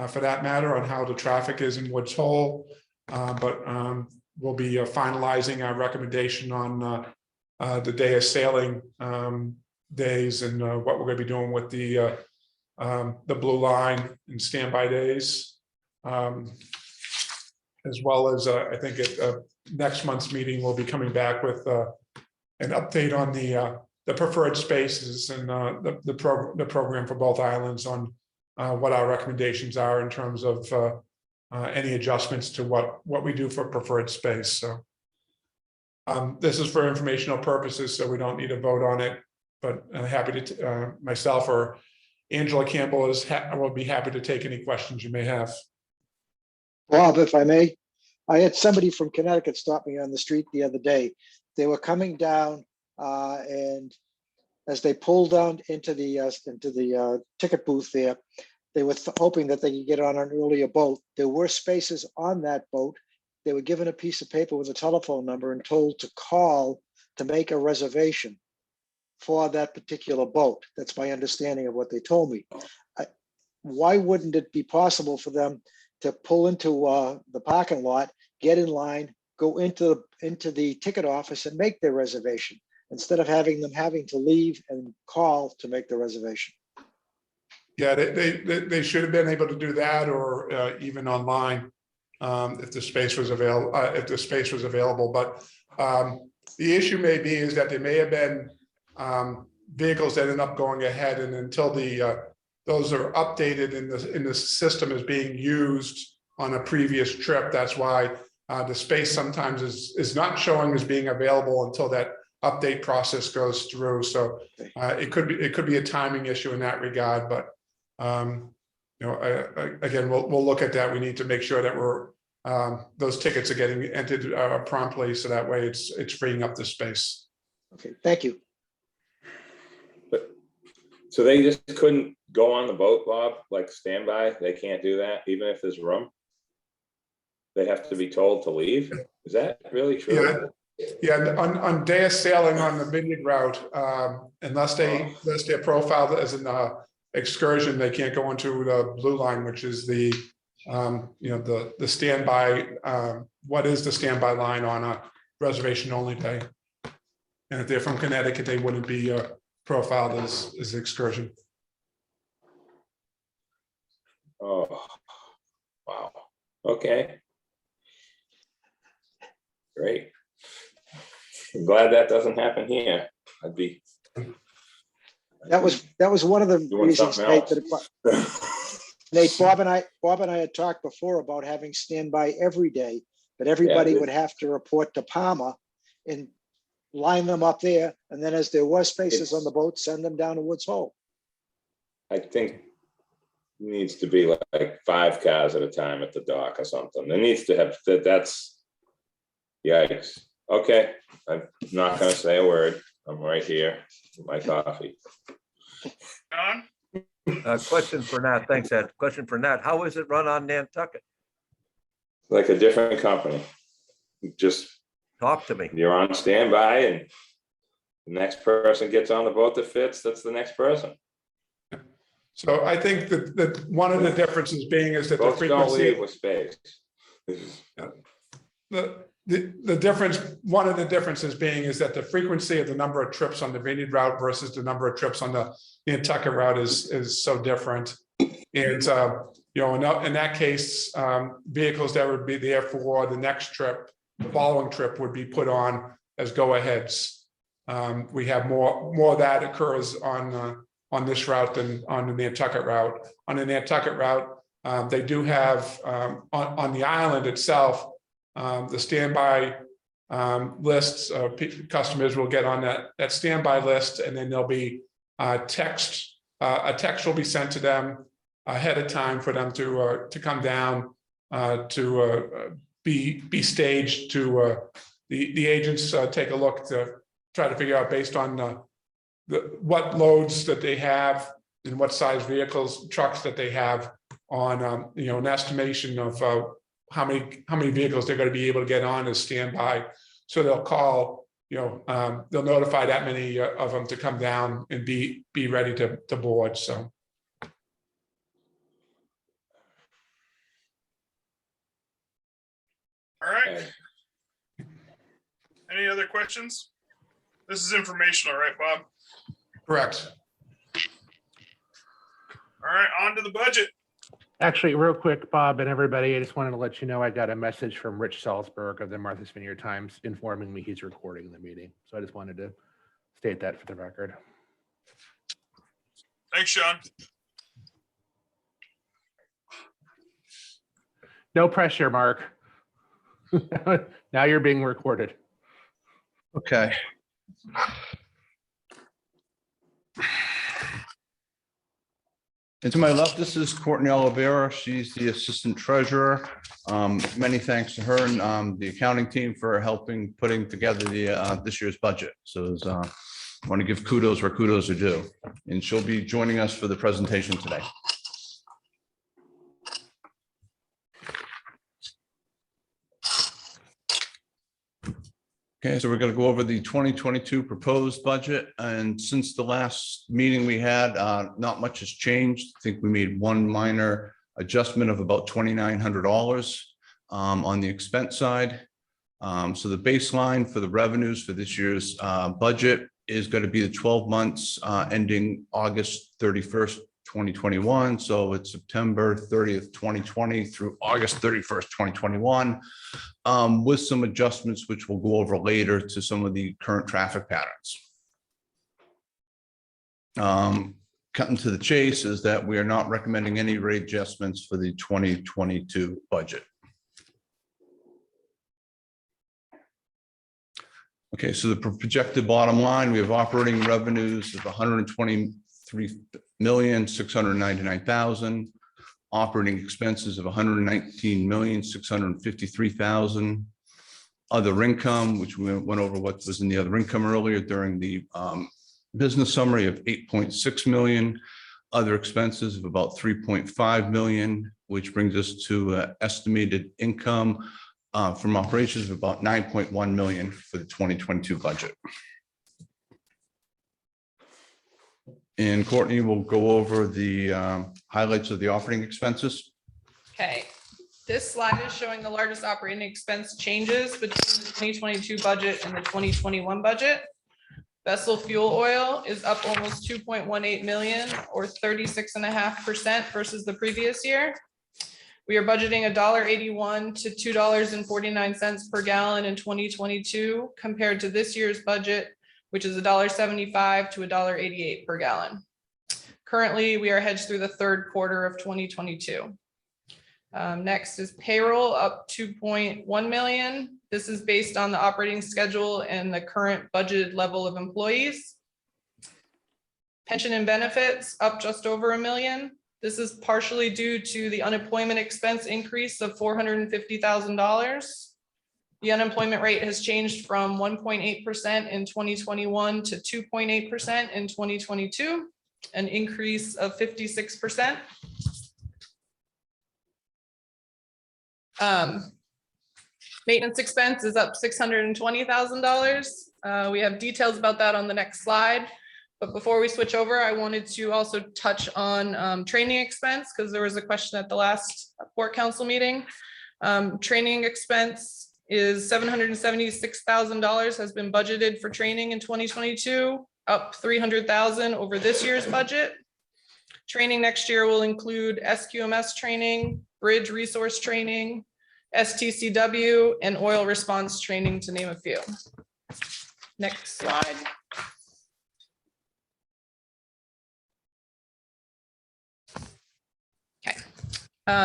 Speaker 6: for that matter, on how the traffic is in Woods Hole. But we'll be finalizing our recommendation on the day of sailing days, and what we're going to be doing with the Blue Line and standby days, as well as I think at next month's meeting we'll be coming back with an update on the preferred spaces and the program for both islands, on what our recommendations are in terms of any adjustments to what we do for preferred space. So this is for informational purposes, so we don't need a vote on it, but I'm happy to myself or Angela Campbell will be happy to take any questions you may have.
Speaker 5: Bob, if I may, I had somebody from Connecticut stop me on the street the other day. They were coming down, and as they pulled down into the ticket booth there, they were hoping that they could get on an earlier boat. There were spaces on that boat. They were given a piece of paper with a telephone number and told to call to make a reservation for that particular boat. That's my understanding of what they told me. Why wouldn't it be possible for them to pull into the parking lot, get in line, go into the ticket office and make their reservation, instead of having to leave and call to make the reservation?
Speaker 6: Yeah, they should have been able to do that, or even online if the space was available. But the issue may be is that there may have been vehicles that end up going ahead, and until those are updated in the system as being used on a previous trip, that's why the space sometimes is not showing as being available until that update process goes through. So it could be a timing issue in that regard. But again, we'll look at that. We need to make sure that those tickets are getting entered promptly, so that way it's freeing up the space.
Speaker 5: Okay, thank you.
Speaker 4: So they just couldn't go on the boat, Bob, like standby? They can't do that, even if there's room? They have to be told to leave? Is that really true?
Speaker 6: Yeah, on day of sailing on the Vineyard route, unless their profile as an excursion, they can't go into the Blue Line, which is the standby. What is the standby line on a reservation only day? And if they're from Connecticut, they wouldn't be profiled as excursion.
Speaker 4: Oh, wow. Okay. Great. I'm glad that doesn't happen here. I'd be
Speaker 5: That was one of the
Speaker 4: doing
Speaker 5: reasons,
Speaker 4: something
Speaker 5: Nate,
Speaker 4: else.
Speaker 5: that Nate, Bob and I had talked before about having standby every day, but everybody
Speaker 4: Yeah.
Speaker 5: would have to report to Palmer and line them up there. And then as there was spaces on the boat, send them down to Woods Hole.
Speaker 4: I think it needs to be like 5 cars at a time at the dock or something. There needs to have that's yikes. Okay, I'm not gonna say a word. I'm right here with my coffee.
Speaker 1: John?
Speaker 3: Question for Nat. Thanks, Ed. Question for Nat. How is it run on Nantucket?
Speaker 4: Like a different company. Just
Speaker 3: Talk to me.
Speaker 4: you're on standby and the next person gets on the boat that fits, that's the next person.
Speaker 6: So I think that one of the differences being is that the
Speaker 4: Boats don't
Speaker 6: frequency.
Speaker 4: leave with space.
Speaker 6: The difference, one of the differences being is that the frequency of the number of trips on the Vineyard route versus the number of trips on the Nantucket route is so different. And, you know, in that case, vehicles that would be there for the next trip, the following trip would be put on as go-aheads. We have more of that occurs on this route than on the Nantucket route. On the Nantucket route, they do have, on the island itself, the standby lists, customers will get on that standby list, and then there'll be a text will be sent to them ahead of time for them to come down to be staged to the agents take a look to try to figure out based on what loads that they have and what size vehicles, trucks that they have on, you know, an estimation of how many vehicles they're going to be able to get on as standby. So they'll call, you know, they'll notify that many of them to come down and be ready to board. So.
Speaker 1: All right. Any other questions? This is informational, right, Bob?
Speaker 6: Correct.
Speaker 1: All right, on to the budget.
Speaker 2: Actually, real quick, Bob and everybody, I just wanted to let you know I got a message from Rich Salzberg of the Martha's Vineyard Times informing me he's recording the meeting. So I just wanted to state that for the record.
Speaker 1: Thanks, Sean.
Speaker 2: No pressure, Mark. Now you're being recorded.
Speaker 8: Okay. And to my left, this is Courtney Olivera. She's the assistant treasurer. Many thanks to her and the accounting team for helping putting together the this year's budget. So I want to give kudos where kudos are due. And she'll be joining us for the presentation today. Okay, so we're going to go over the 2022 proposed budget. And since the last meeting we had, not much has changed. I think we made one minor adjustment of about $2,900 on the expense side. So the baseline for the revenues for this year's budget is going to be the 12 months ending August 31st, 2021. So it's September 30th, 2020 through August 31st, 2021. With some adjustments, which we'll go over later to some of the current traffic patterns. Cutting to the chase is that we are not recommending any rate adjustments for the 2022 budget. Okay, so the projected bottom line, we have operating revenues of $123,699,000. Operating expenses of $119,653,000. Other income, which we went over what was in the other income earlier during the business summary of $8.6 million. Other expenses of about $3.5 million, which brings us to estimated income from operations of about $9.1 million for the 2022 budget. And Courtney will go over the highlights of the operating expenses.
Speaker 13: Okay, this slide is showing the largest operating expense changes between the 2022 budget and the 2021 budget. Vessel fuel oil is up almost 2.18 million or 36.5% versus the previous year. We are budgeting $1.81 to $2.49 per gallon in 2022 compared to this year's budget, which is $1.75 to $1.88 per gallon. Currently, we are hedged through the third quarter of 2022. Next is payroll up 2.1 million. This is based on the operating schedule and the current budgeted level of employees. Pension and benefits up just over $1 million. This is partially due to the unemployment expense increase of $450,000. The unemployment rate has changed from 1.8% in 2021 to 2.8% in 2022, an increase of 56%. Maintenance expense is up $620,000. We have details about that on the next slide. But before we switch over, I wanted to also touch on training expense because there was a question at the last Port Council meeting. Training expense is $776,000 has been budgeted for training in 2022, up $300,000 over this year's budget. Training next year will include SQMS training, bridge resource training, STCW, and oil response training, to name a few. Next slide. Okay.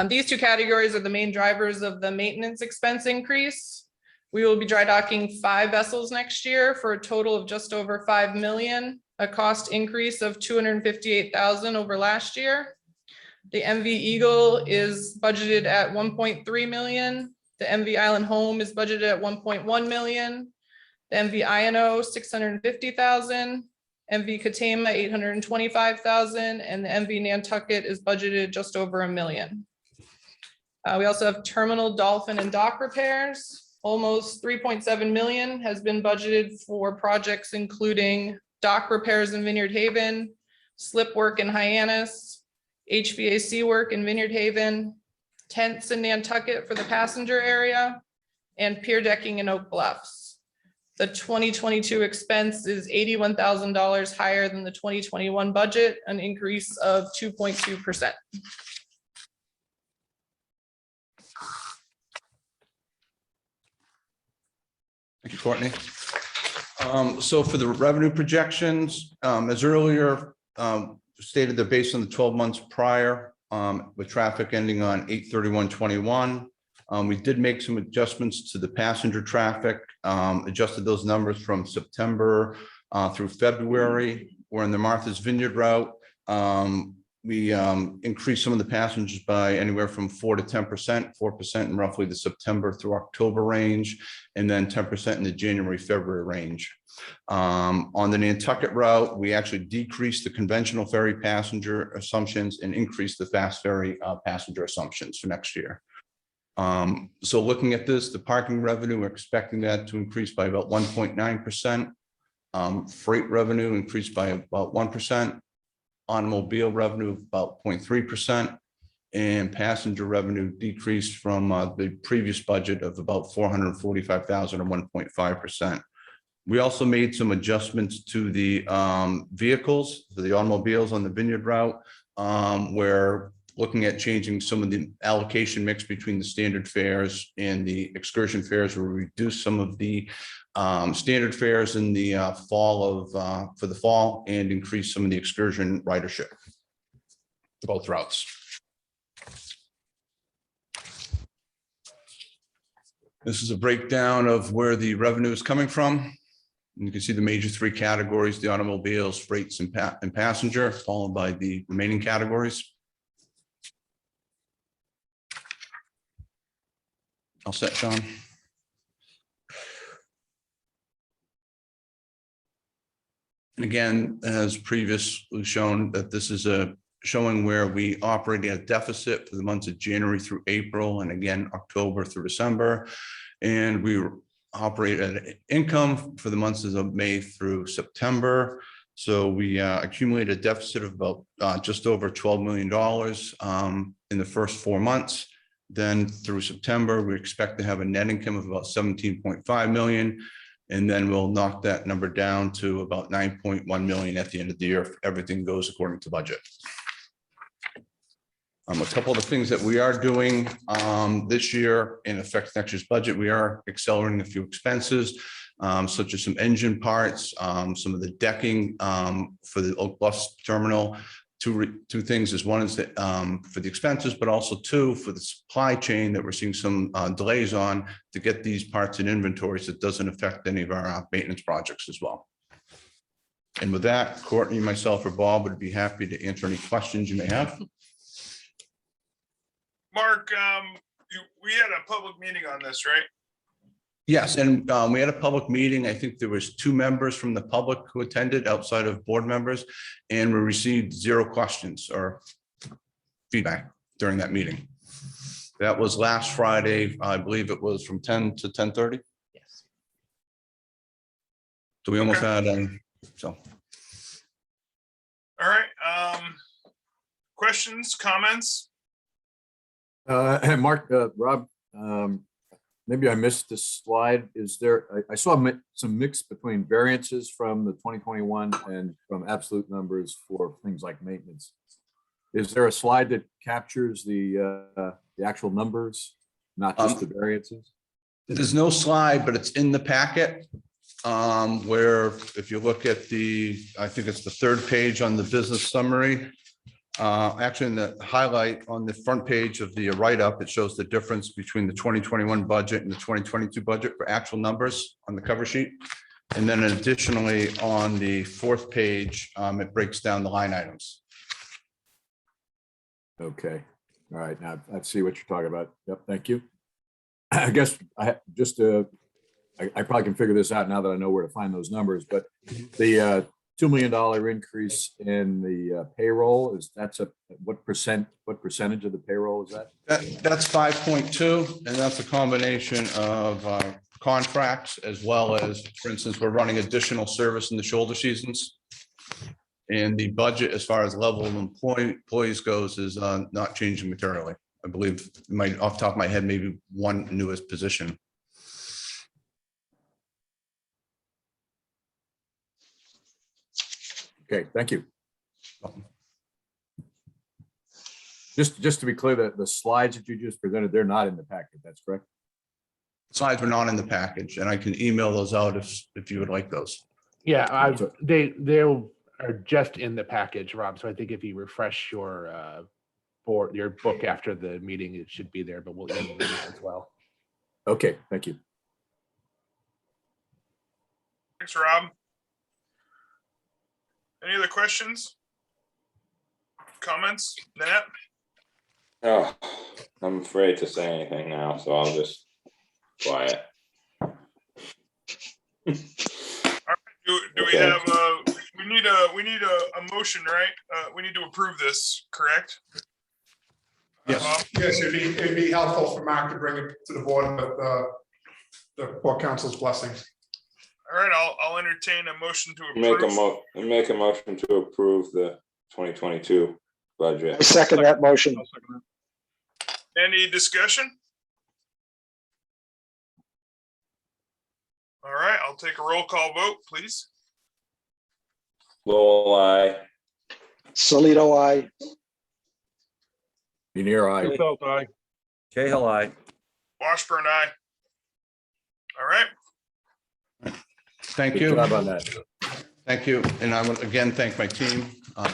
Speaker 13: These two categories are the main drivers of the maintenance expense increase. We will be dry docking 5 vessels next year for a total of just over 5 million, a cost increase of 258,000 over last year. The MV Eagle is budgeted at 1.3 million. The MV Island Home is budgeted at 1.1 million. The MV INO 650,000. MV Katama 825,000, and the MV Nantucket is budgeted just over $1 million. We also have terminal, dolphin, and dock repairs. Almost 3.7 million has been budgeted for projects including dock repairs in Vineyard Haven, slip work in Hyannis, HVAC work in Vineyard Haven, tents in Nantucket for the passenger area, and pier decking in Oak Bluffs. The 2022 expense is $81,000 higher than the 2021 budget, an increase of 2.2%.
Speaker 8: Thank you, Courtney. So for the revenue projections, as earlier stated, they're based on the 12 months prior, with traffic ending on 8/31/21. We did make some adjustments to the passenger traffic, adjusted those numbers from September through February. We're in the Martha's Vineyard route. We increased some of the passengers by anywhere from 4 to 10%, 4% in roughly the September through October range, and then 10% in the January, February range. On the Nantucket route, we actually decreased the conventional ferry passenger assumptions and increased the fast ferry passenger assumptions for next year. So looking at this, the parking revenue, we're expecting that to increase by about 1.9%. Freight revenue increased by about 1%. Automobile revenue about 0.3%, and passenger revenue decreased from the previous budget of about 445,000 or 1.5%. We also made some adjustments to the vehicles, for the automobiles on the Vineyard route. We're looking at changing some of the allocation mix between the standard fares and the excursion fares. We'll reduce some of the standard fares in the for the fall and increase some of the excursion ridership for both routes. This is a breakdown of where the revenue is coming from. And you can see the major 3 categories: the automobiles, freights, and passenger, followed by the remaining categories. All set, Sean? And again, as previously shown, that this is showing where we operate at a deficit for the months of January through April, and again, October through December. And we operate at income for the months of May through September. So we accumulated a deficit of about just over $12 million in the first 4 months. Then through September, we expect to have a net income of about 17.5 million. And then we'll knock that number down to about 9.1 million at the end of the year if everything goes according to budget. A couple of the things that we are doing this year and affects next year's budget, we are accelerating a few expenses, such as some engine parts, some of the decking for the Oak Bluffs terminal. Two things is one is that for the expenses, but also two for the supply chain that we're seeing some delays on to get these parts in inventory so it doesn't affect any of our maintenance projects as well. And with that, Courtney, myself, or Bob would be happy to answer any questions you may have.
Speaker 1: Mark, we had a public meeting on this, right?
Speaker 8: Yes, and we had a public meeting. I think there was 2 members from the public who attended outside of board members, and we received 0 questions or feedback during that meeting. That was last Friday. I believe it was from 10 to 10:30.
Speaker 13: Yes.
Speaker 8: So we almost had, so.
Speaker 1: All right. Questions, comments?
Speaker 9: Mark, Rob, maybe I missed this slide. Is there, I saw some mix between variances from the 2021 and from absolute numbers for things like maintenance. Is there a slide that captures the actual numbers, not just the variances?
Speaker 8: There's no slide, but it's in the packet. Where if you look at I think it's the 3rd page on the business summary. Actually, in the highlight on the front page of the write-up, it shows the difference between the 2021 budget and the 2022 budget for actual numbers on the cover sheet. And then additionally, on the 4th page, it breaks down the line items.
Speaker 9: Okay, all right, now I see what you're talking about. Yep, thank you. I guess I probably can figure this out now that I know where to find those numbers, but the $2 million increase in the payroll what percentage of the payroll is that?
Speaker 8: That's 5.2, and that's a combination of contracts as well as, for instance, we're running additional service in the shoulder seasons. And the budget, as far as level of employees goes, is not changing materially. I believe, off the top of my head, maybe one newest position.
Speaker 9: Okay, thank you. Just to be clear, the slides that you just presented, they're not in the packet, that's correct?
Speaker 8: Slides were not in the package, and I can email those out if you would like those.
Speaker 2: Yeah, they are just in the package, Rob. So I think if you refresh your book after the meeting, it should be there, but we'll email it as well.
Speaker 9: Okay, thank you.
Speaker 1: Thanks, Rob. Any other questions? Comments? Nat?
Speaker 4: Oh, I'm afraid to say anything now, so I'll just quiet.
Speaker 1: Do we
Speaker 4: Okay.
Speaker 1: have we need a motion, right? We need to approve this, correct?
Speaker 8: Yes.
Speaker 1: Bob?
Speaker 6: Yes, it'd be helpful for Mark to bring it to the board with the board council's blessings.
Speaker 1: All right, I'll entertain a motion to
Speaker 4: Make
Speaker 1: approve.
Speaker 4: make a motion to approve the 2022 budget.
Speaker 5: I second that motion.
Speaker 1: Any discussion? All right, I'll take a roll call vote, please.
Speaker 4: Lowell, I.
Speaker 5: Salito, I.
Speaker 9: Veneer, aye.
Speaker 3: Cahill, aye.
Speaker 1: Washburn, aye. All right,
Speaker 8: Thank
Speaker 9: Good
Speaker 8: you.
Speaker 9: job on that.
Speaker 8: Thank you. And I would again thank my team.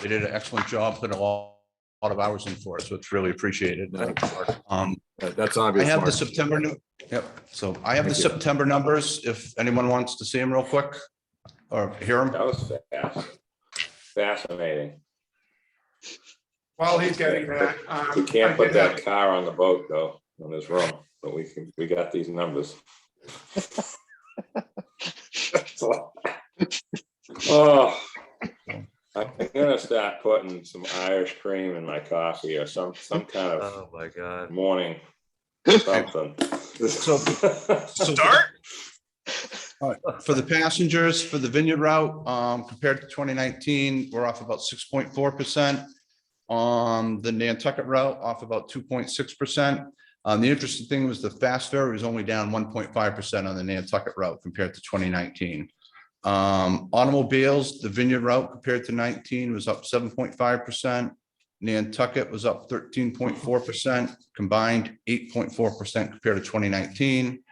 Speaker 8: They did an excellent job, put a lot of hours in for us, so it's really appreciated.
Speaker 9: That's obvious.
Speaker 8: I have the
Speaker 9: Mark.
Speaker 8: September, yep. So I have the
Speaker 9: Thank you.
Speaker 8: September numbers, if anyone wants to see them real quick or hear them.
Speaker 4: That was fascinating.
Speaker 6: While he's getting that.
Speaker 4: We can't
Speaker 6: I
Speaker 4: put
Speaker 6: did
Speaker 4: that
Speaker 6: have-
Speaker 4: car on the boat though, on this room, but we got these numbers. Oh, I'm gonna start putting some Irish cream in my coffee or some kind of
Speaker 3: Oh, my God.
Speaker 4: morning something.
Speaker 1: start.
Speaker 8: For the passengers, for the Vineyard route, compared to 2019, we're off about 6.4%. On the Nantucket route, off about 2.6%. The interesting thing was the fast ferry was only down 1.5% on the Nantucket route compared to 2019. Automobiles, the Vineyard route compared to 19 was up 7.5%. Nantucket was up 13.4%, combined 8.4% compared to 2019.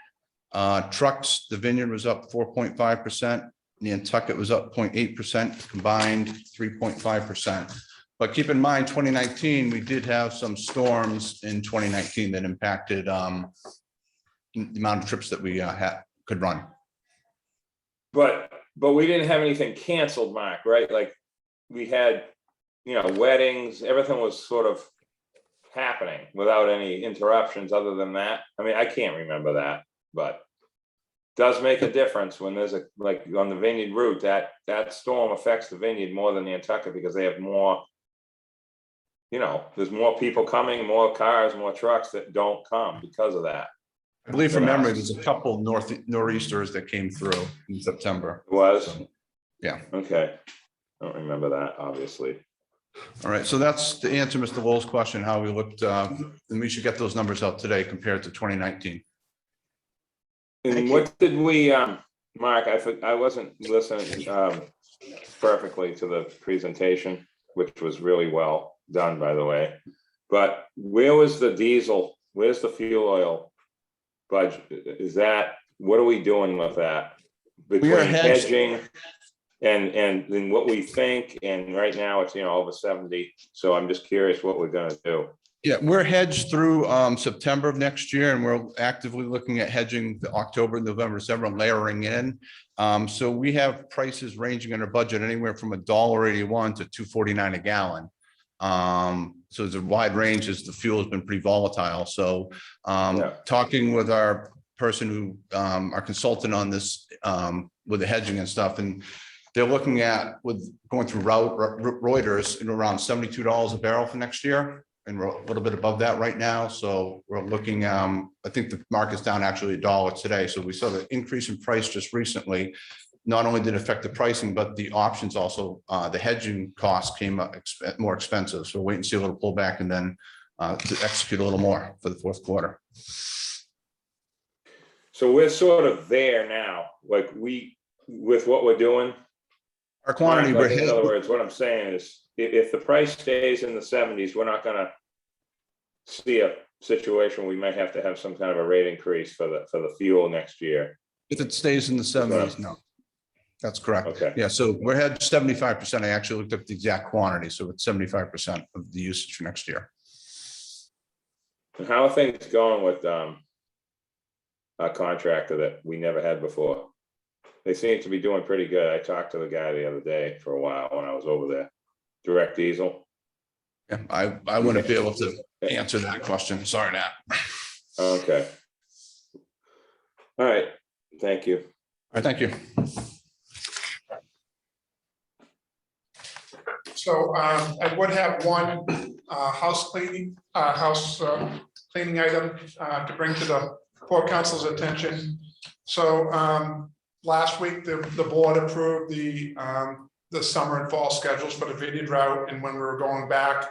Speaker 8: Trucks, the Vineyard was up 4.5%. Nantucket was up 0.8%, combined 3.5%. But keep in mind, 2019, we did have some storms in 2019 that impacted the amount of trips that we could run.
Speaker 4: But we didn't have anything canceled, Mark, right? Like we had, weddings, everything was sort of happening without any interruptions other than that. I mean, I can't remember that, but does make a difference when there's like on the Vineyard route, that storm affects the Vineyard more than Nantucket because they have more, there's more people coming, more cars, more trucks that don't come because of that.
Speaker 8: I believe from memory, there's a couple nor'easters that came through in September.
Speaker 4: It was?
Speaker 8: So, yeah.
Speaker 4: Okay. I don't remember that, obviously.
Speaker 8: All right. So that's to answer Mr. Lowell's question, how we looked, and we should get those numbers out today compared to 2019.
Speaker 4: And what did we, Mark, I wasn't listening perfectly to the presentation, which was really well done, by the way. But where was the diesel? Where's the fuel oil budget? What are we doing with that? Between hedging and then what we think, and right now it's, over 70. So I'm just curious what we're gonna do.
Speaker 8: Yeah, we're hedged through September of next year, and we're actively looking at hedging the October, November, December, and layering in. So we have prices ranging in our budget anywhere from $1.81 to $2.49 a gallon. So there's a wide range as the fuel has been pretty volatile. So talking with our person who, our consultant on this, with the hedging and stuff, and they're looking at with going through Reuters in around $72 a barrel for next year. And we're a little bit above that right now. So we're looking, I think the market's down actually $1 today. So we saw the increase in price just recently. Not only did it affect the pricing, but the options also, the hedging costs came up more expensive. So wait and see a little pullback and then to execute a little more for the fourth quarter.
Speaker 4: So we're sort of there now, like with what we're doing.
Speaker 8: Our quantity,
Speaker 4: like, in other words, what I'm saying is if the price stays in the 70s, we're not gonna see a situation where we might have to have some kind of a rate increase for the fuel next year.
Speaker 8: If it stays in the 70s, no. That's correct.
Speaker 4: Okay.
Speaker 8: Yeah, so we're at 75%. I actually looked up the exact quantity. So it's 75% of the usage for next year.
Speaker 4: And how are things going with a contractor that we never had before? They seem to be doing pretty good. I talked to the guy the other day for a while when I was over there. Direct Diesel.
Speaker 8: Yeah, I wouldn't be able to answer that question. Sorry, Nat.
Speaker 4: Okay. All right. Thank you.
Speaker 8: All right, thank you.
Speaker 6: So I would have one house cleaning item to bring to the Port Council's attention. So last week, the board approved the summer and fall schedules for the Vineyard route, and when we were going back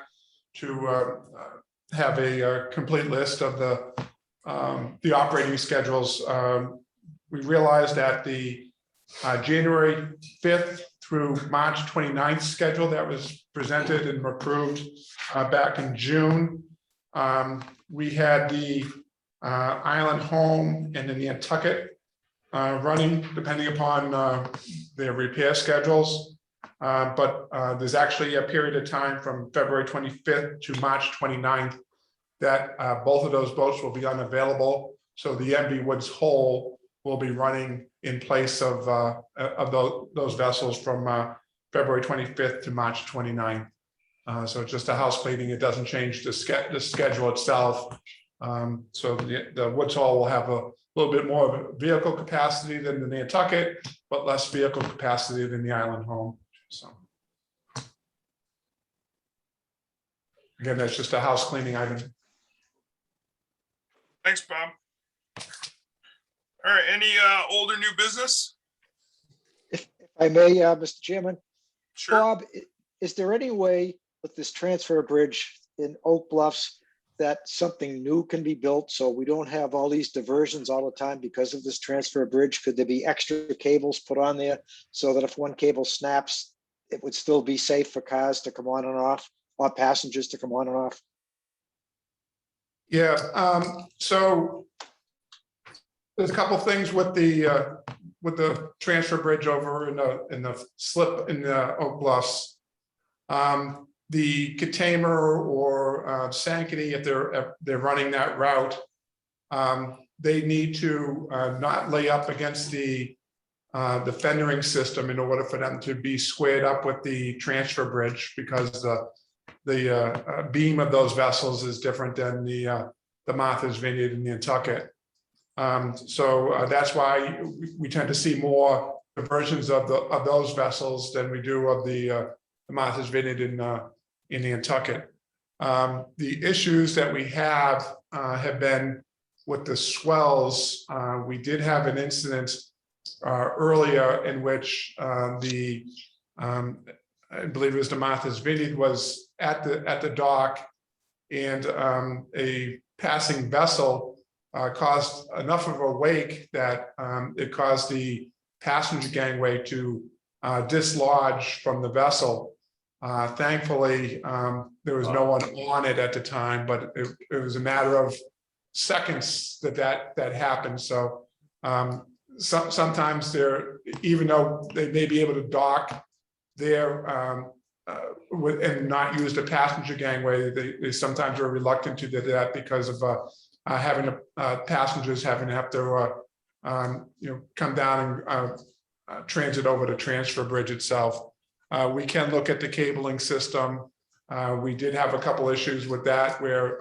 Speaker 6: to have a complete list of the operating schedules, we realized that the January 5th through March 29th schedule that was presented and approved back in June. We had the Island Home and the Nantucket running depending upon their repair schedules. But there's actually a period of time from February 25th to March 29th that both of those boats will be unavailable. So the MV Woods Hole will be running in place of those vessels from February 25th to March 29th. So it's just a house cleaning. It doesn't change the schedule itself. So the Woods Hole will have a little bit more of vehicle capacity than the Nantucket, but less vehicle capacity than the Island Home. So again, that's just a house cleaning item.
Speaker 1: Thanks, Bob. All right, any old or new business?
Speaker 5: If I may, Mr. Chairman.
Speaker 1: Sure.
Speaker 5: Bob, is there any way with this transfer bridge in Oak Bluffs that something new can be built so we don't have all these diversions all the time because of this transfer bridge? Could there be extra cables put on there so that if one cable snaps, it would still be safe for cars to come on and off, or passengers to come on and off?
Speaker 6: Yeah, so there's a couple things with the transfer bridge over in the slip in the Oak Bluffs. The Katamer or Sankaty, if they're running that route, they need to not lay up against the fendering system in order for them to be squared up with the transfer bridge, because the beam of those vessels is different than the Martha's Vineyard and the Nantucket. So that's why we tend to see more versions of those vessels than we do of the Martha's Vineyard in Nantucket. The issues that we have been with the swells. We did have an incident earlier in which I believe it was the Martha's Vineyard was at the dock, and a passing vessel caused enough of a wake that it caused the passenger gangway to dislodge from the vessel. Thankfully, there was no one on it at the time, but it was a matter of seconds that happened. So sometimes they're, even though they may be able to dock there and not use the passenger gangway, they sometimes are reluctant to do that because of having passengers having to have to come down and transit over the transfer bridge itself. We can look at the cabling system. We did have a couple issues with that where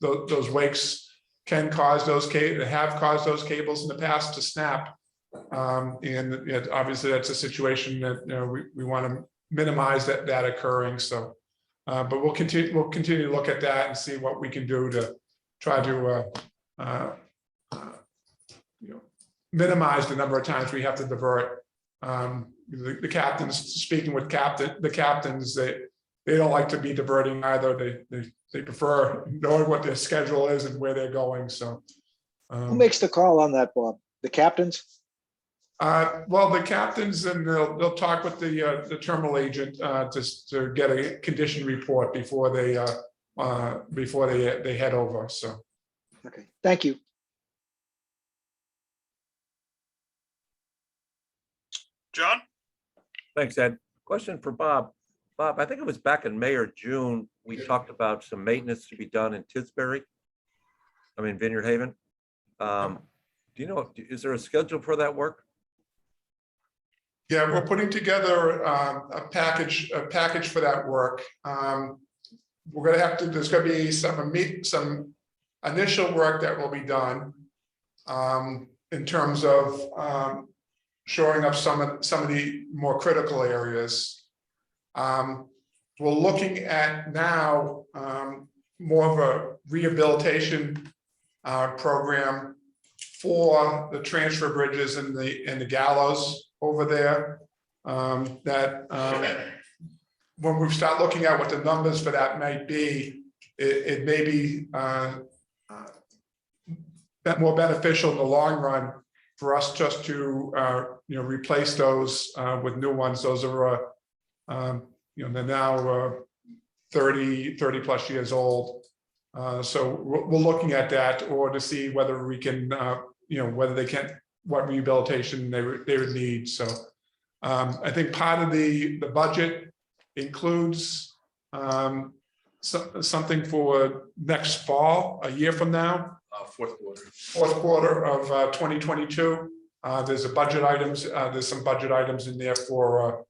Speaker 6: those wakes can cause have caused those cables in the past to snap. And obviously that's a situation that we want to minimize that occurring. So, but we'll continue to look at that and see what we can do to try to minimize the number of times we have to divert. The captains, speaking with the captains, they don't like to be diverting either. They prefer knowing what their schedule is and where they're going. So,
Speaker 5: who makes the call on that, Bob? The captains?
Speaker 6: Well, the captains, and they'll talk with the terminal agent to get a condition report before they head over. So,
Speaker 5: okay, thank you.
Speaker 1: John?
Speaker 3: Thanks, Ed. Question for Bob. Bob, I think it was back in May or June, we talked about some maintenance to be done in Vineyard Haven. Do you know, is there a schedule for that work?
Speaker 6: Yeah, we're putting together a package for that work. We're going to have to, there's going to be some initial work that will be done in terms of shoring up some of the more critical areas. We're looking at now more of a rehabilitation program for the transfer bridges and the gallows over there. When we start looking at what the numbers for that might be, it may be more beneficial in the long run for us just to replace those with new ones. Those are they're now 30 plus years old. So we're looking at that, or to see whether we can whether they can, what rehabilitation they would need. So I think part of the budget includes something for next fall, a year from now. Fourth quarter of 2022. There's some budget items in there for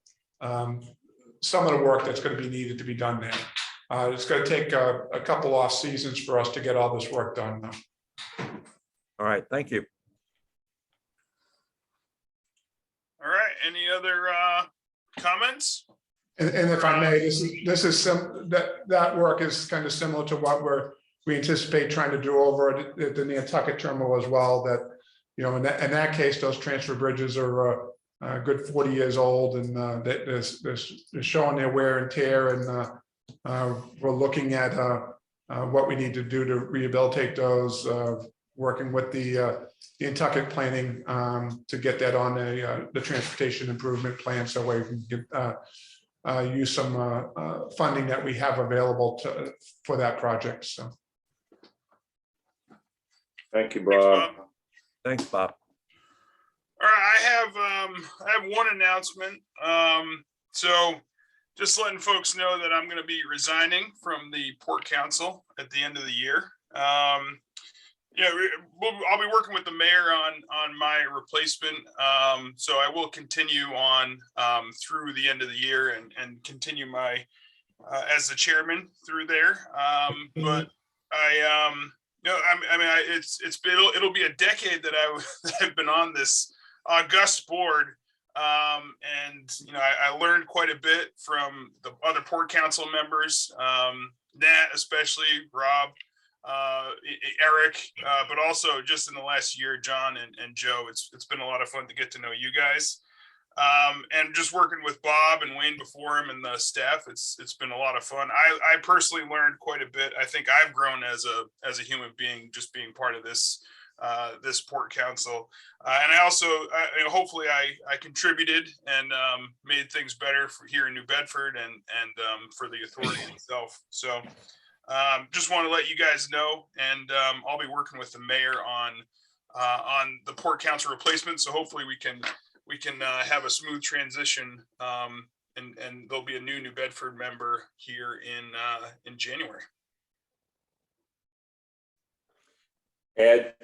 Speaker 6: some of the work that's going to be needed to be done there. It's going to take a couple off seasons for us to get all this work done now.
Speaker 3: All right, thank you.
Speaker 1: All right, any other comments?
Speaker 6: And if I may, this is that work is kind of similar to what we anticipate trying to do over at the Nantucket terminal as well. That in that case, those transfer bridges are a good 40 years old, and they're showing their wear and tear. And we're looking at what we need to do to rehabilitate those, working with the Nantucket planning to get that on the transportation improvement plan, so we can get, use some funding that we have available for that project, so.
Speaker 4: Thank you,
Speaker 1: Thanks,
Speaker 4: Bob.
Speaker 1: Bob.
Speaker 3: Thanks, Bob.
Speaker 1: All right, I have one announcement. So just letting folks know that I'm going to be resigning from the Port Council at the end of the year. Yeah, I'll be working with the mayor on my replacement. So I will continue on through the end of the year and continue my as the chairman through there. But it'll be a decade that I've been on this august board. And I learned quite a bit from the other Port Council members, Nat, especially Rob, Eric, but also just in the last year, John and Joe. It's been a lot of fun to get to know you guys. And just working with Bob and Wayne before him and the staff, it's been a lot of fun. I personally learned quite a bit. I think I've grown as a human being just being part of this Port Council, and I also hopefully I contributed and made things better for here in New Bedford and for the authority itself. So just want to let you guys know, and I'll be working with the mayor on the Port Council replacement. So hopefully we can have a smooth transition, and there'll be a New Bedford member here in January.
Speaker 4: Ed,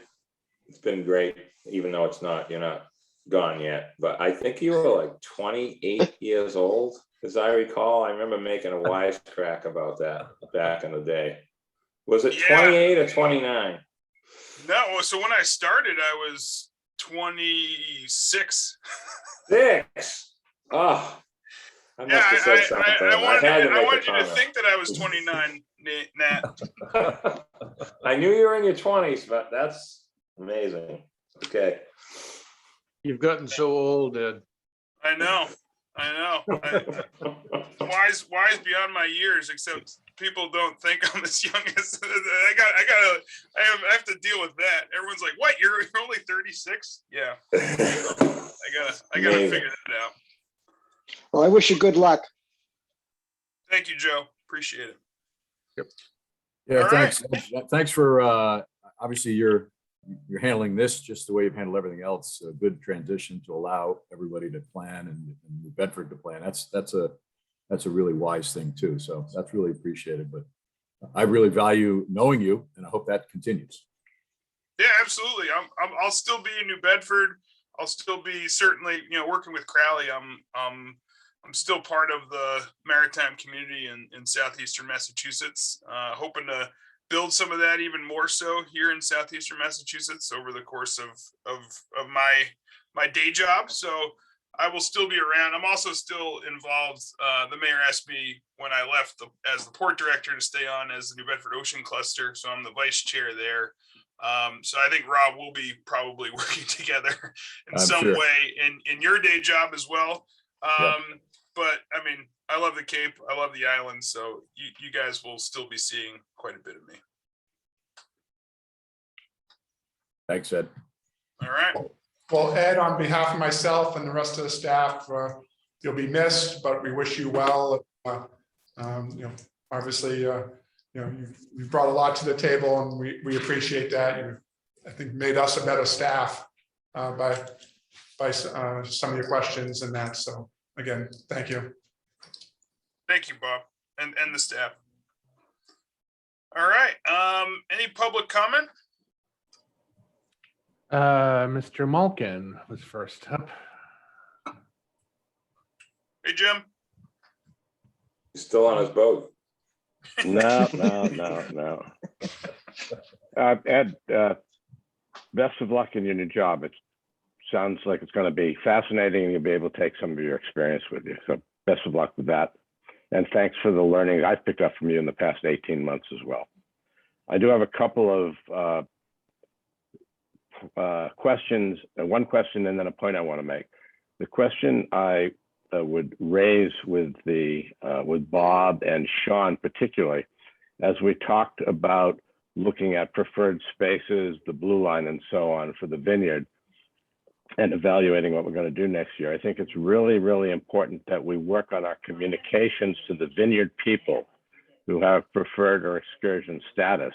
Speaker 4: it's been great, even though you're not gone yet, but I think you were like 28 years old, as I recall. I remember making a wisecrack about that back in the day. Was it 28 or 29?
Speaker 1: No, so when I started, I was 26.
Speaker 4: 6. Oh, I must have said something.
Speaker 1: I wanted you to think that I was 29, Nat.
Speaker 4: I knew you were in your 20s, but that's amazing. Okay.
Speaker 7: You've gotten so old, Ed.
Speaker 1: I know. Wise beyond my years, except people don't think I'm as young as I have to deal with that. Everyone's like, what? You're only 36? Yeah. I gotta figure that out.
Speaker 5: Well, I wish you good luck.
Speaker 1: Thank you, Joe. Appreciate it.
Speaker 7: Yep.
Speaker 9: Yeah,
Speaker 1: All
Speaker 9: thanks. Thanks for, obviously you're handling this just the way you've handled everything else. A good transition to allow everybody to plan and New Bedford to plan. That's a really wise thing too. So that's really appreciated, but I really value knowing you and I hope that continues.
Speaker 1: Yeah, absolutely. I'll still be in New Bedford. I'll still be certainly, working with Crowley. I'm still part of the maritime community in southeastern Massachusetts. Hoping to build some of that even more so here in southeastern Massachusetts over the course of my day job. So I will still be around. I'm also still involved. The mayor asked me when I left as the port director to stay on as the New Bedford Ocean Cluster. So I'm the vice chair there. So I think Rob will be probably working together in some way in your day job as well. But I mean, I love the Cape. I love the island. So you guys will still be seeing quite a bit of me.
Speaker 9: Thanks, Ed.
Speaker 1: All right.
Speaker 6: Well, Ed, on behalf of myself and the rest of the staff, you'll be missed, but we wish you well. Obviously, you've brought a lot to the table, and we appreciate that. I think made us a better staff by some of your questions and that. So again, thank you.
Speaker 1: Thank you, Bob, and the staff. All right. Any public comment?
Speaker 2: Mr. Malkin was first up.
Speaker 1: Hey, Jim.
Speaker 4: He's still on his boat.
Speaker 14: No. Ed, best of luck in your new job. It sounds like it's going to be fascinating, and you'll be able to take some of your experience with you. So best of luck with that. And thanks for the learning I've picked up from you in the past 18 months as well. I do have a couple of questions, one question and then a point I want to make. The question I would raise with Bob and Sean particularly as we talked about looking at preferred spaces, the blue line and so on for the vineyard, and evaluating what we're going to do next year, I think it's really, really important that we work on our communications to the vineyard people who have preferred or excursion status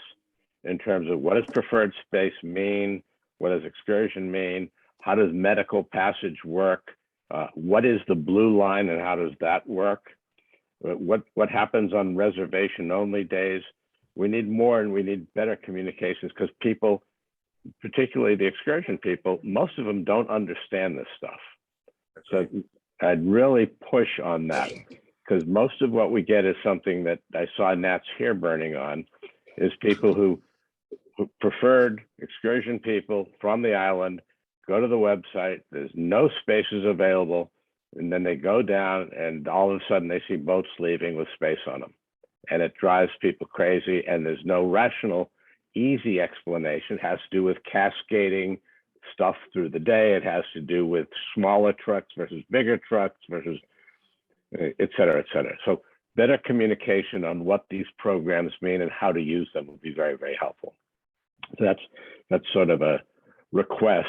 Speaker 14: in terms of what does preferred space mean? What does excursion mean? How does medical passage work? What is the blue line and how does that work? What happens on reservation only days? We need more and we need better communications because people, particularly the excursion people, most of them don't understand this stuff. So I'd really push on that because most of what we get is something that I saw Nat's hair burning on, is people who preferred excursion people from the island go to the website, there's no spaces available, and then they go down and all of a sudden they see boats leaving with space on them. And it drives people crazy and there's no rational, easy explanation. It has to do with cascading stuff through the day. It has to do with smaller trucks versus bigger trucks versus et cetera, et cetera. So better communication on what these programs mean and how to use them would be very, very helpful. So that's sort of a request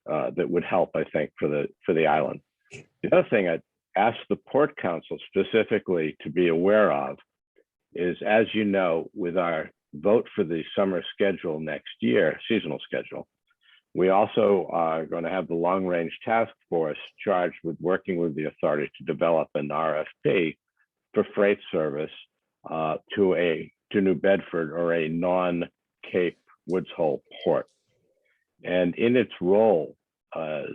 Speaker 14: that would help, I think, for the island. The other thing I'd ask the Port Council specifically to be aware of is, as you know, with our vote for the summer schedule next year, seasonal schedule, we also are going to have the long range task force charged with working with the authority to develop an RFP for freight service to New Bedford or a non-Cape Woods Hole port. And in its role as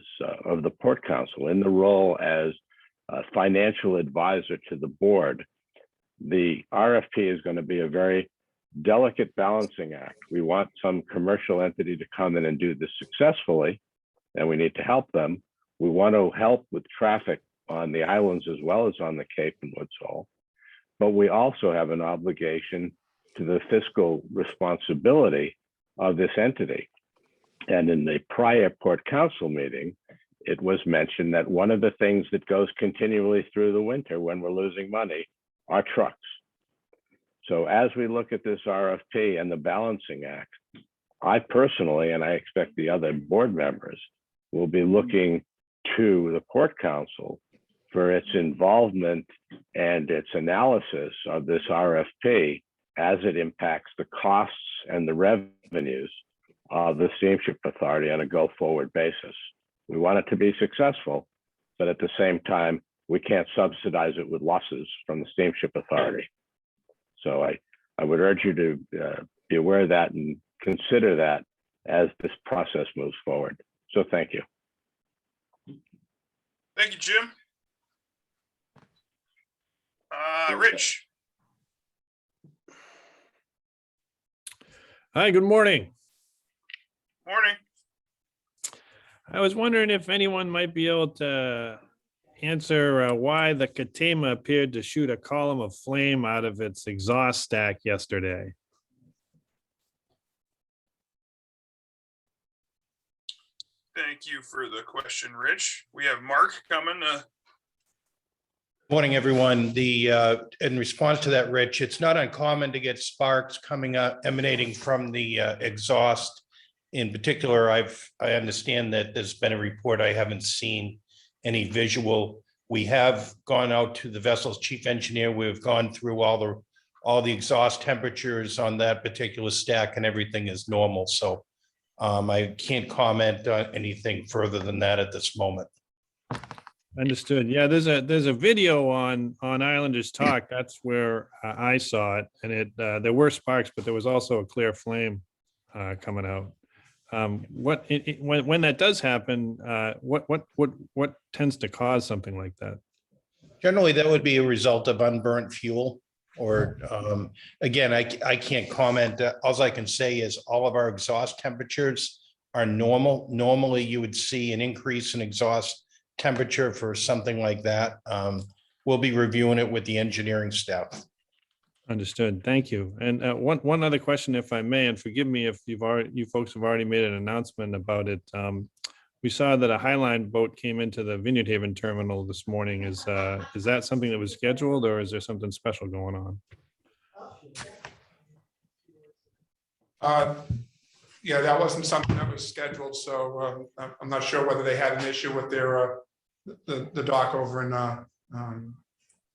Speaker 14: of the Port Council, in the role as a financial advisor to the board, the RFP is going to be a very delicate balancing act. We want some commercial entity to come in and do this successfully, and we need to help them. We want to help with traffic on the islands as well as on the Cape and Woods Hole. But we also have an obligation to the fiscal responsibility of this entity. And in the prior Port Council meeting, it was mentioned that one of the things that goes continually through the winter when we're losing money are trucks. So as we look at this RFP and the balancing act, I personally, and I expect the other board members, will be looking to the Port Council for its involvement and its analysis of this RFP as it impacts the costs and the revenues of the Steamship Authority on a go-forward basis. We want it to be successful, but at the same time, we can't subsidize it with losses from the Steamship Authority. So I would urge you to be aware of that and consider that as this process moves forward. So thank you.
Speaker 1: Thank you, Jim. Rich.
Speaker 15: Hi, good morning.
Speaker 1: Morning.
Speaker 15: I was wondering if anyone might be able to answer why the Katama appeared to shoot a column of flame out of its exhaust stack yesterday.
Speaker 1: Thank you for the question, Rich. We have Mark coming.
Speaker 12: Morning, everyone. In response to that, Rich, it's not uncommon to get sparks coming up, emanating from the exhaust. In particular, I understand that there's been a report. I haven't seen any visual. We have gone out to the vessel's chief engineer. We've gone through all the exhaust temperatures on that particular stack, and everything is normal. So I can't comment on anything further than that at this moment.
Speaker 15: Understood. Yeah, there's a video on Islanders Talk. That's where I saw it, and there were sparks, but there was also a clear flame coming out. When that does happen, what tends to cause something like that?
Speaker 12: Generally, that would be a result of unburnt fuel, or again, I can't comment. All I can say is all of our exhaust temperatures are normal. Normally, you would see an increase in exhaust temperature for something like that. We'll be reviewing it with the engineering staff.
Speaker 15: Understood. Thank you. And one other question, if I may, and forgive me if you folks have already made an announcement about it. We saw that a Highline boat came into the Vineyard Haven terminal this morning. Is that something that was scheduled, or is there something special going on?
Speaker 6: Yeah, that wasn't something that was scheduled, so I'm not sure whether they had an issue with their, the dock over in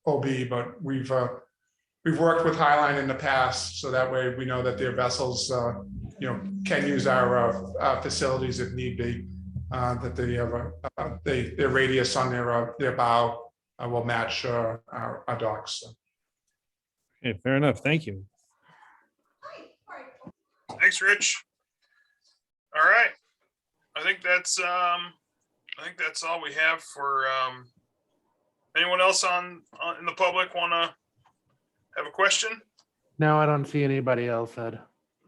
Speaker 6: OB, but we've worked with Highline in the past, so that way we know that their vessels, can use our facilities if need be. That they have their radius on their bow will match our docks. So.
Speaker 15: Okay, fair enough. Thank you.
Speaker 1: Thanks, Rich. All right. I think that's all we have for anyone else in the public want to have a question?
Speaker 2: No, I don't see anybody else, Ed.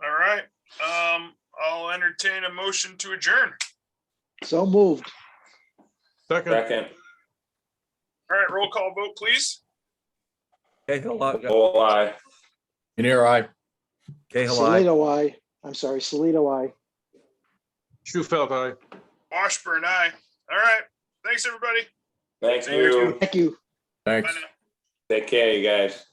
Speaker 1: All right. I'll entertain a motion to adjourn.
Speaker 5: So moved.
Speaker 7: Second,
Speaker 4: Second,
Speaker 1: All right, roll call vote, please.
Speaker 3: Cahill, aye.
Speaker 4: oh, aye.
Speaker 9: In here, I.
Speaker 3: Cahill, aye.
Speaker 5: Salito, I. I'm sorry, Salito, I.
Speaker 7: Shufelt, aye.
Speaker 1: Washburn, aye. All right. Thanks, everybody.
Speaker 4: Thank
Speaker 1: See you.
Speaker 4: you.
Speaker 5: Thank you.
Speaker 9: Thanks.
Speaker 1: Bye now.
Speaker 4: Take care, you guys.